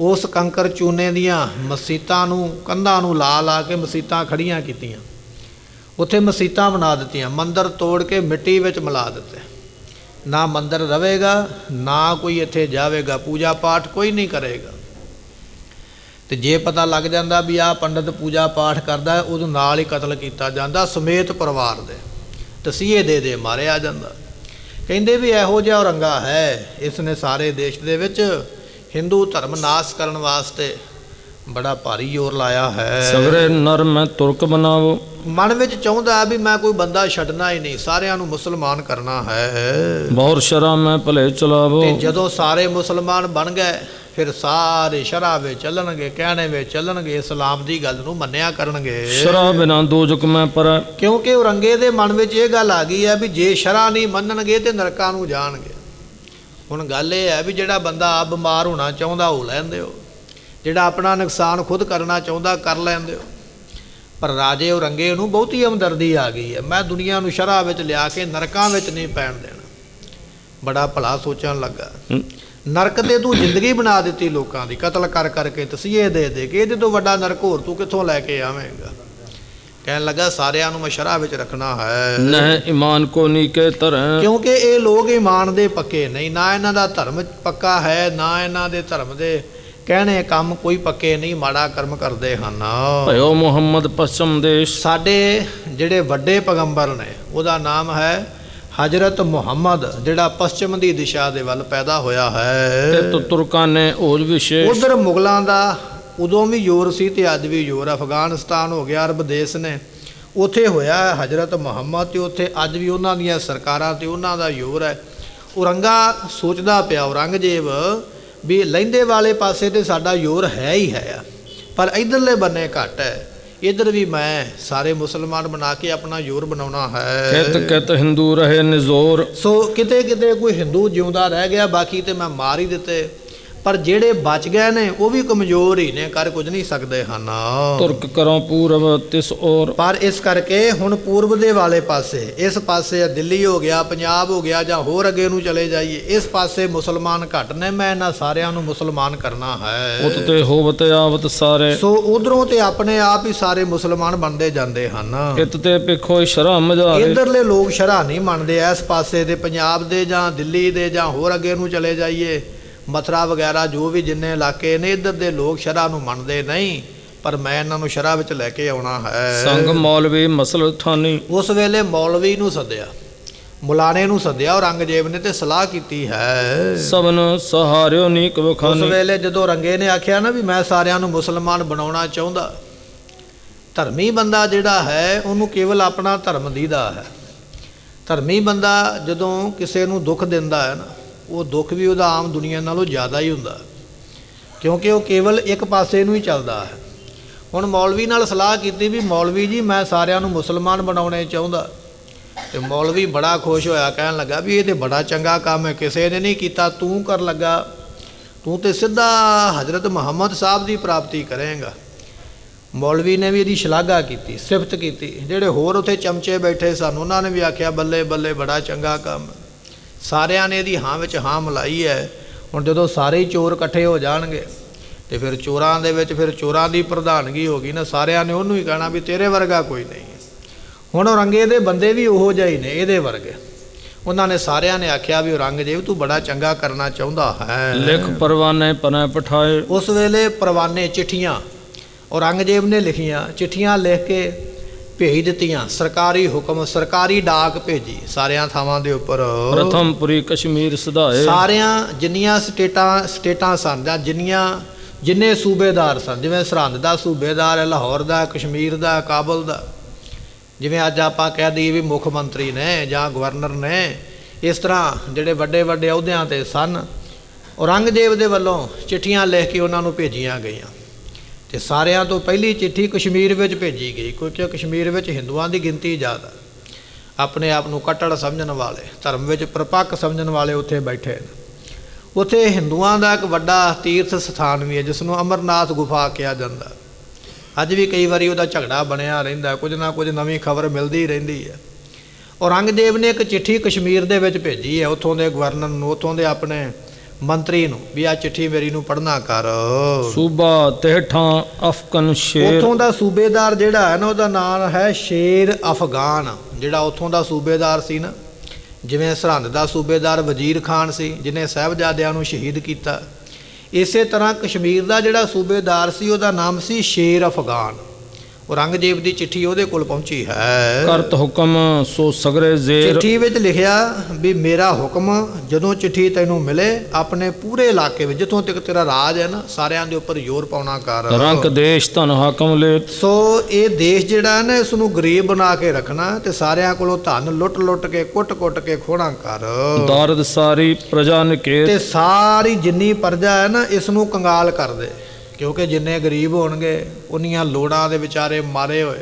ਉਸ ਕੰਕਰ ਚੂਨੇ ਦੀਆਂ ਮਸੀਤਾਂ ਨੂੰ, ਕੰਧਾਂ ਨੂੰ ਲਾ ਕੇ ਮਸੀਤਾਂ ਖੜੀਆਂ ਕੀਤੀਆਂ। ਉੱਥੇ ਮਸੀਤਾਂ ਬਣਾ ਦਿੱਤੀਆਂ, ਮੰਦਰ ਤੋੜ ਕੇ ਮਿੱਟੀ ਵਿੱਚ ਮਿਲਾ ਦਿੱਤੇ। ਨਾ ਮੰਦਰ ਰਵੇਗਾ, ਨਾ ਕੋਈ ਇੱਥੇ ਜਾਵੇਗਾ, ਪੂਜਾ ਪਾਠ ਕੋਈ ਨਹੀਂ ਕਰੇਗਾ। ਤੇ ਜੇ ਪਤਾ ਲੱਗ ਜਾਂਦਾ ਵੀ ਆਹ ਪੰਡਤ ਪੂਜਾ ਪਾਠ ਕਰਦਾ, ਉਹਨੂੰ ਨਾਲ ਹੀ ਕਤਲ ਕੀਤਾ ਜਾਂਦਾ, ਸਮੇਤ ਪਰਿਵਾਰ ਦੇ ਤਸੀਹੇ ਦੇ ਮਾਰਿਆ ਜਾਂਦਾ। ਕਹਿੰਦੇ ਵੀ ਇਹੋ ਜਿਹਾ ਔਰੰਗਾ ਹੈ, ਇਸ ਨੇ ਸਾਰੇ ਦੇਸ਼ ਦੇ ਵਿੱਚ ਹਿੰਦੂ ਧਰਮ ਨਾਸ਼ ਕਰਨ ਵਾਸਤੇ ਬੜਾ ਭਾਰੀ ਜ਼ੋਰ ਲਾਇਆ ਹੈ। ਸਗਰੇ ਨਰ ਮੈਂ ਤੁਰਕ ਬਣਾਵੋ, ਮਨ ਵਿੱਚ ਚਾਹੁੰਦਾ ਵੀ ਮੈਂ ਕੋਈ ਬੰਦਾ ਛੱਡਣਾ ਹੀ ਨਹੀਂ, ਸਾਰਿਆਂ ਨੂੰ ਮੁਸਲਮਾਨ ਕਰਨਾ ਹੈ। ਬਹੁਰ ਸ਼ਰਾ ਮੈਂ ਭਲੇ ਚਲਾਵੋ, ਤੇ ਜਦੋਂ ਸਾਰੇ ਮੁਸਲਮਾਨ ਬਣ ਗਏ, ਫਿਰ ਸਾਰੇ ਸ਼ਰਾ ਵਿੱਚ ਚੱਲਣਗੇ, ਕਹਿਣੇ ਵਿੱਚ ਚੱਲਣਗੇ, ਇਸਲਾਮ ਦੀ ਗੱਲ ਨੂੰ ਮੰਨਿਆ ਕਰਨਗੇ। ਸ਼ਰਾ ਬਿਨਾ ਦੋਜਕ ਮੈਂ ਪਰ, ਕਿਉਂਕਿ ਔਰੰਗੇ ਦੇ ਮਨ ਵਿੱਚ ਇਹ ਗੱਲ ਆ ਗਈ ਹੈ ਵੀ ਜੇ ਸ਼ਰਾ ਨਹੀਂ ਮੰਨਣਗੇ ਤੇ ਨਰਕਾਂ ਨੂੰ ਜਾਣਗੇ। ਹੁਣ ਗੱਲ ਇਹ ਹੈ ਵੀ ਜਿਹੜਾ ਬੰਦਾ ਆਪ ਬਿਮਾਰ ਹੋਣਾ ਚਾਹੁੰਦਾ ਹੋ ਲੈਣ ਦਿਓ, ਜਿਹੜਾ ਆਪਣਾ ਨੁਕਸਾਨ ਖੁਦ ਕਰਨਾ ਚਾਹੁੰਦਾ ਕਰ ਲੈਣ ਦਿਓ। ਪਰ ਰਾਜੇ ਔਰੰਗੇ ਨੂੰ ਬਹੁਤੀ ਹਮਦਰਦੀ ਆ ਗਈ ਹੈ, ਮੈਂ ਦੁਨੀਆ ਨੂੰ ਸ਼ਰਾ ਵਿੱਚ ਲਿਆ ਕੇ ਨਰਕਾਂ ਵਿੱਚ ਨਹੀਂ ਪੈਣ ਦੇਣਾ। ਬੜਾ ਭਲਾ ਸੋਚਣ ਲੱਗਾ, ਨਰਕ ਤੇ ਤੂੰ ਜ਼ਿੰਦਗੀ ਬਣਾ ਦਿੱਤੀ ਲੋਕਾਂ ਦੀ, ਕਤਲ ਕਰ ਕਰਕੇ, ਤਸੀਹੇ ਦੇ ਕੇ, ਇਹਦੇ ਤੋਂ ਵੱਡਾ ਨਰਕ ਹੋਰ ਤੂੰ ਕਿੱਥੋਂ ਲੈ ਕੇ ਆਵੇਂਗਾ। ਕਹਿਣ ਲੱਗਾ ਸਾਰਿਆਂ ਨੂੰ ਮੈਂ ਸ਼ਰ੍ਹਾ ਵਿੱਚ ਰੱਖਣਾ ਹੈ। ਨਹਿ ਈਮਾਨ ਕੋ ਨੀਕੇ ਧਰੈ, ਕਿਉਂਕਿ ਇਹ ਲੋਕ ਈਮਾਨ ਦੇ ਪੱਕੇ ਨਹੀਂ, ਨਾ ਇਹਨਾਂ ਦਾ ਧਰਮ ਪੱਕਾ ਹੈ, ਨਾ ਇਹਨਾਂ ਦੇ ਧਰਮ ਦੇ ਕਹਿਣੇ ਕੰਮ ਕੋਈ ਪੱਕੇ ਨਹੀਂ, ਮਾੜਾ ਕਰਮ ਕਰਦੇ ਹਨ। ਭਇਓ ਮੁਹੰਮਦ ਪਛਮ ਦੇਸ਼, ਸਾਡੇ ਜਿਹੜੇ ਵੱਡੇ ਪੈਗੰਬਰ ਨੇ, ਉਹਦਾ ਨਾਮ ਹੈ ਹਜ਼ਰਤ ਮੁਹੰਮਦ, ਜਿਹੜਾ ਪੱਛਮ ਦੀ ਦਿਸ਼ਾ ਦੇ ਵੱਲ ਪੈਦਾ ਹੋਇਆ ਹੈ। ਤੇ ਤੁਰਕਾਂ ਨੇ ਔਜ ਵਿਸ਼ੇਸ਼, ਉਧਰ ਮੁਗਲਾਂ ਦਾ ਉਦੋਂ ਵੀ ਜ਼ੋਰ ਸੀ ਤੇ ਅੱਜ ਵੀ ਜ਼ੋਰ। ਅਫਗਾਨਿਸਤਾਨ ਹੋ ਗਿਆ, ਅਰਬ ਦੇਸ਼ ਨੇ, ਉੱਥੇ ਹੋਇਆ ਹਜ਼ਰਤ ਮੁਹੰਮਦ, ਤੇ ਉੱਥੇ ਅੱਜ ਵੀ ਉਹਨਾਂ ਦੀਆਂ ਸਰਕਾਰਾਂ ਤੇ ਉਹਨਾਂ ਦਾ ਜ਼ੋਰ ਹੈ। ਔਰੰਗਾ ਸੋਚਦਾ ਪਿਆ, ਔਰੰਗਜ਼ੇਬ, ਵੀ ਲਹਿੰਦੇ ਵਾਲੇ ਪਾਸੇ ਤੇ ਸਾਡਾ ਜ਼ੋਰ ਹੈ ਹੀ ਹੈ, ਪਰ ਇੱਧਰਲੇ ਬੰਨੇ ਘੱਟ ਹੈ। ਇੱਧਰ ਵੀ ਮੈਂ ਸਾਰੇ ਮੁਸਲਮਾਨ ਬਣਾ ਕੇ ਆਪਣਾ ਜ਼ੋਰ ਬਣਾਉਣਾ ਕਿਤ ਹੈ। ਕਿਤ ਹਿੰਦੂ ਰਹੇ ਨਿਜ਼ੋਰ। ਸੋ ਕਿਤੇ ਕਿਤੇ ਕੋਈ ਹਿੰਦੂ ਜਿਉਂਦਾ ਰਹਿ ਗਿਆ, ਬਾਕੀ ਤੇ ਮੈਂ ਮਾਰ ਹੀ ਦਿੱਤੇ, ਪਰ ਜਿਹੜੇ ਬਚ ਗਏ ਨੇ ਉਹ ਵੀ ਕਮਜ਼ੋਰ ਹੀ ਨੇ, ਕਰ ਕੁਝ ਨਹੀਂ ਸਕਦੇ ਹਨ। ਤੁਰਕ ਕਰੋ ਪੂਰਬ ਤਿਸ ਔਰ। ਪਰ ਇਸ ਕਰਕੇ ਹੁਣ ਪੂਰਬ ਦੇ ਵਾਲੇ ਪਾਸੇ, ਇਸ ਪਾਸੇ ਦਿੱਲੀ ਹੋ ਗਿਆ, ਪੰਜਾਬ ਹੋ ਗਿਆ, ਜਾਂ ਹੋਰ ਅੱਗੇ ਨੂੰ ਚਲੇ ਜਾਈਏ, ਇਸ ਪਾਸੇ ਮੁਸਲਮਾਨ ਘੱਟ ਨੇ, ਮੈਂ ਇਹਨਾਂ ਸਾਰਿਆਂ ਨੂੰ ਮੁਸਲਮਾਨ ਕਰਨਾ ਹੈ। ਉਤ ਤੇ ਹੋਵਤ ਆਵਤ ਸਾਰੇ। ਸੋ ਉਧਰੋਂ ਤੇ ਆਪਣੇ ਆਪ ਹੀ ਸਾਰੇ ਮੁਸਲਮਾਨ ਬਣਦੇ ਜਾਂਦੇ ਹਨ। ਇਤ ਤੇ ਪਿੱਖੋ ਸ਼ਰਮ ਜਾਰੇ। ਇੱਧਰਲੇ ਲੋਕ ਸ਼ਰ੍ਹਾ ਨਹੀਂ ਮੰਨਦੇ, ਇਸ ਪਾਸੇ ਦੇ ਪੰਜਾਬ ਦੇ ਜਾਂ ਦਿੱਲੀ ਦੇ ਜਾਂ ਹੋਰ ਅੱਗੇ ਨੂੰ ਚਲੇ ਜਾਈਏ, ਮਥੁਰਾ ਵਗੈਰਾ ਜੋ ਵੀ ਜਿੰਨੇ ਇਲਾਕੇ ਨੇ, ਇੱਧਰ ਦੇ ਲੋਕ ਸ਼ਰ੍ਹਾ ਨੂੰ ਮੰਨਦੇ ਨਹੀਂ, ਪਰ ਮੈਂ ਇਹਨਾਂ ਨੂੰ ਸ਼ਰ੍ਹਾ ਵਿੱਚ ਲੈ ਕੇ ਆਉਣਾ ਹੈ। ਸੰਗ ਮੌਲਵੀ ਮਸਲ ਥਾਨੀ। ਉਸ ਵੇਲੇ ਮੌਲਵੀ ਨੂੰ ਸੱਦਿਆ, ਮੁਲਾਣੇ ਨੂੰ ਸੱਦਿਆ, ਔਰੰਗਜ਼ੇਬ ਨੇ ਤੇ ਸਲਾਹ ਕੀਤੀ ਹੈ। ਸਭਨ ਸਹਾਰਿਓ ਨੀਕ ਉਸ ਵਖਾਨੀ। ਵੇਲੇ ਜਦੋਂ ਰੰਗੇ ਨੇ ਆਖਿਆ ਨਾ ਵੀ ਮੈਂ ਸਾਰਿਆਂ ਨੂੰ ਮੁਸਲਮਾਨ ਬਣਾਉਣਾ ਚਾਹੁੰਦਾ, ਧਰਮੀ ਬੰਦਾ ਜਿਹੜਾ ਹੈ ਉਹਨੂੰ ਕੇਵਲ ਆਪਣਾ ਧਰਮ ਦੀਦਾ ਹੈ। ਧਰਮੀ ਬੰਦਾ ਜਦੋਂ ਕਿਸੇ ਨੂੰ ਦੁੱਖ ਦਿੰਦਾ ਹੈ ਨਾ, ਉਹ ਦੁੱਖ ਵੀ ਉਹਦਾ ਆਮ ਦੁਨੀਆ ਨਾਲੋਂ ਜ਼ਿਆਦਾ ਹੀ ਹੁੰਦਾ, ਕਿਉਂਕਿ ਉਹ ਕੇਵਲ ਇੱਕ ਪਾਸੇ ਨੂੰ ਹੀ ਚੱਲਦਾ ਹੈ। ਹੁਣ ਮੌਲਵੀ ਨਾਲ ਸਲਾਹ ਕੀਤੀ ਵੀ ਮੌਲਵੀ ਜੀ ਮੈਂ ਸਾਰਿਆਂ ਨੂੰ ਮੁਸਲਮਾਨ ਬਣਾਉਣੇ ਚਾਹੁੰਦਾ, ਤੇ ਮੌਲਵੀ ਬੜਾ ਖੁਸ਼ ਹੋਇਆ, ਕਹਿਣ ਲੱਗਾ ਵੀ ਇਹ ਤੇ ਬੜਾ ਚੰਗਾ ਕੰਮ ਹੈ, ਕਿਸੇ ਨੇ ਨਹੀਂ ਕੀਤਾ, ਤੂੰ ਕਰ ਲੱਗਾ, ਤੂੰ ਤੇ ਸਿੱਧਾ ਹਜ਼ਰਤ ਮੁਹੰਮਦ ਸਾਹਿਬ ਦੀ ਪ੍ਰਾਪਤੀ ਕਰੇਂਗਾ। ਮੌਲਵੀ ਨੇ ਵੀ ਇਹਦੀ ਸ਼ਲਾਘਾ ਕੀਤੀ, ਸਿਫਤ ਕੀਤੀ। ਜਿਹੜੇ ਹੋਰ ਉੱਥੇ ਚਮਚੇ ਬੈਠੇ ਸਨ ਉਹਨਾਂ ਨੇ ਵੀ ਆਖਿਆ ਬੱਲੇ ਬੱਲੇ, ਬੜਾ ਚੰਗਾ ਕੰਮ। ਸਾਰਿਆਂ ਨੇ ਇਹਦੀ ਹਾਂ ਵਿੱਚ ਹਾਂ ਮਿਲਾਈ ਹੈ। ਹੁਣ ਜਦੋਂ ਸਾਰੇ ਹੀ ਚੋਰ ਇਕੱਠੇ ਹੋ ਜਾਣਗੇ ਤੇ ਫਿਰ ਚੋਰਾਂ ਦੇ ਵਿੱਚ ਫਿਰ ਚੋਰਾਂ ਦੀ ਪ੍ਰਧਾਨਗੀ ਹੋ ਗਈ ਨਾ, ਸਾਰਿਆਂ ਨੇ ਉਹਨੂੰ ਹੀ ਕਹਿਣਾ ਵੀ ਤੇਰੇ ਵਰਗਾ ਕੋਈ ਨਹੀਂ। ਹੁਣ ਔਰੰਗੇ ਦੇ ਬੰਦੇ ਵੀ ਉਹੋ ਜਿਹੇ ਨੇ ਇਹਦੇ ਵਰਗੇ। ਉਹਨਾਂ ਨੇ ਸਾਰਿਆਂ ਨੇ ਆਖਿਆ ਵੀ ਔਰੰਗਜ਼ੇਬ ਤੂੰ ਬੜਾ ਚੰਗਾ ਕਰਨਾ ਚਾਹੁੰਦਾ ਹੈ, ਲਿਖ ਪਰਵਾਨੇ ਪਨੇ ਪਠਾਏ। ਉਸ ਵੇਲੇ ਪਰਵਾਨੇ, ਚਿੱਠੀਆਂ ਔਰੰਗਜ਼ੇਬ ਨੇ ਲਿਖੀਆਂ, ਚਿੱਠੀਆਂ ਲਿਖ ਕੇ ਭੇਜ ਦਿੱਤੀਆਂ। ਸਰਕਾਰੀ ਹੁਕਮ, ਸਰਕਾਰੀ ਡਾਕ ਭੇਜੀ ਸਾਰਿਆਂ ਥਾਵਾਂ ਦੇ ਉੱਪਰ। ਪ੍ਰਥਮਪੁਰੀ ਕਸ਼ਮੀਰ ਸਧਾਏ। ਸਾਰਿਆਂ ਜਿੰਨੀਆਂ ਸਟੇਟਾਂ ਸਨ ਜਾਂ ਜਿੰਨੇ ਸੂਬੇਦਾਰ ਸਨ, ਜਿਵੇਂ ਸਰਹੰਦ ਦਾ ਸੂਬੇਦਾਰ ਹੈ, ਲਾਹੌਰ ਦਾ, ਕਸ਼ਮੀਰ ਦਾ, ਕਾਬਲ ਦਾ, ਜਿਵੇਂ ਅੱਜ ਆਪਾਂ ਕਹਿ ਦਈਏ ਵੀ ਮੁੱਖ ਮੰਤਰੀ ਨੇ ਜਾਂ ਗਵਰਨਰ ਨੇ, ਇਸ ਤਰ੍ਹਾਂ ਜਿਹੜੇ ਵੱਡੇ ਵੱਡੇ ਅਹੁਦਿਆਂ 'ਤੇ ਸਨ, ਔਰੰਗਜ਼ੇਬ ਦੇ ਵੱਲੋਂ ਚਿੱਠੀਆਂ ਲਿਖ ਕੇ ਉਹਨਾਂ ਨੂੰ ਭੇਜੀਆਂ ਗਈਆਂ। ਤੇ ਸਾਰਿਆਂ ਤੋਂ ਪਹਿਲੀ ਚਿੱਠੀ ਕਸ਼ਮੀਰ ਵਿੱਚ ਭੇਜੀ ਗਈ, ਕਿਉਂਕਿ ਕਸ਼ਮੀਰ ਵਿੱਚ ਹਿੰਦੂਆਂ ਦੀ ਗਿਣਤੀ ਜ਼ਿਆਦਾ, ਆਪਣੇ ਆਪ ਨੂੰ ਕੱਟੜ ਸਮਝਣ ਵਾਲੇ, ਧਰਮ ਵਿੱਚ ਪ੍ਰਪੱਕ ਸਮਝਣ ਵਾਲੇ ਉੱਥੇ ਬੈਠੇ ਨੇ। ਉੱਥੇ ਹਿੰਦੂਆਂ ਦਾ ਇੱਕ ਵੱਡਾ ਤੀਰਥ ਸਥਾਨ ਵੀ ਹੈ, ਜਿਸ ਨੂੰ ਅਮਰਨਾਥ ਗੁਫਾ ਕਿਹਾ ਜਾਂਦਾ। ਅੱਜ ਵੀ ਕਈ ਵਾਰੀ ਉਹਦਾ ਝਗੜਾ ਬਣਿਆ ਰਹਿੰਦਾ, ਕੁਝ ਨਾ ਕੁਝ ਨਵੀਂ ਖਬਰ ਮਿਲਦੀ ਰਹਿੰਦੀ ਹੈ। ਔਰੰਗਜ਼ੇਬ ਨੇ ਇੱਕ ਚਿੱਠੀ ਕਸ਼ਮੀਰ ਦੇ ਵਿੱਚ ਭੇਜੀ ਹੈ, ਉੱਥੋਂ ਦੇ ਗਵਰਨਰ ਨੂੰ, ਉੱਥੋਂ ਦੇ ਆਪਣੇ ਮੰਤਰੀ ਨੂੰ, ਵੀ ਆ ਚਿੱਠੀ ਮੇਰੀ ਨੂੰ ਪੜ੍ਹਨਾ ਕਰ। ਸੂਬਾ ਤਹਿਠਾਂ ਅਫਗਨ ਸ਼ੇਰ। ਉੱਥੋਂ ਦਾ ਸੂਬੇਦਾਰ ਜਿਹੜਾ ਹੈ ਨਾ, ਉਹਦਾ ਨਾਮ ਹੈ ਸ਼ੇਰ ਅਫਗਾਨ। ਜਿਹੜਾ ਉੱਥੋਂ ਦਾ ਸੂਬੇਦਾਰ ਸੀ ਨਾ, ਜਿਵੇਂ ਸਰਹੰਦ ਦਾ ਸੂਬੇਦਾਰ ਵਜ਼ੀਰ ਖਾਨ ਸੀ ਜਿਹਨੇ ਸਾਹਿਬਜ਼ਾਦਿਆਂ ਨੂੰ ਸ਼ਹੀਦ ਕੀਤਾ, ਇਸੇ ਤਰ੍ਹਾਂ ਕਸ਼ਮੀਰ ਦਾ ਜਿਹੜਾ ਸੂਬੇਦਾਰ ਸੀ ਉਹਦਾ ਨਾਮ ਸੀ ਸ਼ੇਰ ਅਫਗਾਨ। ਔਰੰਗਜ਼ੇਬ ਦੀ ਚਿੱਠੀ ਉਹਦੇ ਕੋਲ ਪਹੁੰਚੀ ਹੈ। ਕਰਤ ਹੁਕਮ ਸੋ ਸਗਰੇ ਜ਼ੇਰ। ਚਿੱਠੀ ਵਿੱਚ ਲਿਖਿਆ ਵੀ ਮੇਰਾ ਹੁਕਮ, ਜਦੋਂ ਚਿੱਠੀ ਤੈਨੂੰ ਮਿਲੇ ਆਪਣੇ ਪੂਰੇ ਇਲਾਕੇ ਵਿੱਚ ਜਿੱਥੋਂ ਤੱਕ ਤੇਰਾ ਰਾਜ ਹੈ ਨਾ, ਸਾਰਿਆਂ ਦੇ ਉੱਪਰ ਜ਼ੋਰ ਪਾਉਣਾ ਕਰ। ਰੰਕ ਦੇਸ਼ ਧਨ ਹਾਕਮ ਲੈ। ਸੋ ਇਹ ਦੇਸ਼ ਜਿਹੜਾ ਹੈ ਨਾ, ਇਸ ਨੂੰ ਗਰੀਬ ਬਣਾ ਕੇ ਰੱਖਣਾ ਤੇ ਸਾਰਿਆਂ ਕੋਲੋਂ ਧਨ ਲੁੱਟ ਲੁੱਟ ਕੇ, ਕੁੱਟ ਕੁੱਟ ਕੇ ਖੋਹਣਾ ਕਰ। ਦਾਰਦ ਸਾਰੀ ਪ੍ਰਜਾ ਨਿਕੇਤ। ਤੇ ਸਾਰੀ ਜਿੰਨੀ ਪ੍ਰਜਾ ਹੈ ਨਾ, ਇਸ ਨੂੰ ਕੰਗਾਲ ਕਰ ਦੇ, ਕਿਉਂਕਿ ਜਿੰਨੇ ਗਰੀਬ ਹੋਣਗੇ ਉਨੀਆਂ ਲੋੜਾਂ ਦੇ ਵਿਚਾਰੇ ਮਾਰੇ ਹੋਏ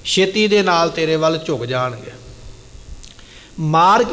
ਛੇਤੀ ਦੇ ਨਾਲ ਤੇਰੇ ਵੱਲ ਝੁਕ ਜਾਣਗੇ। ਮਾਰ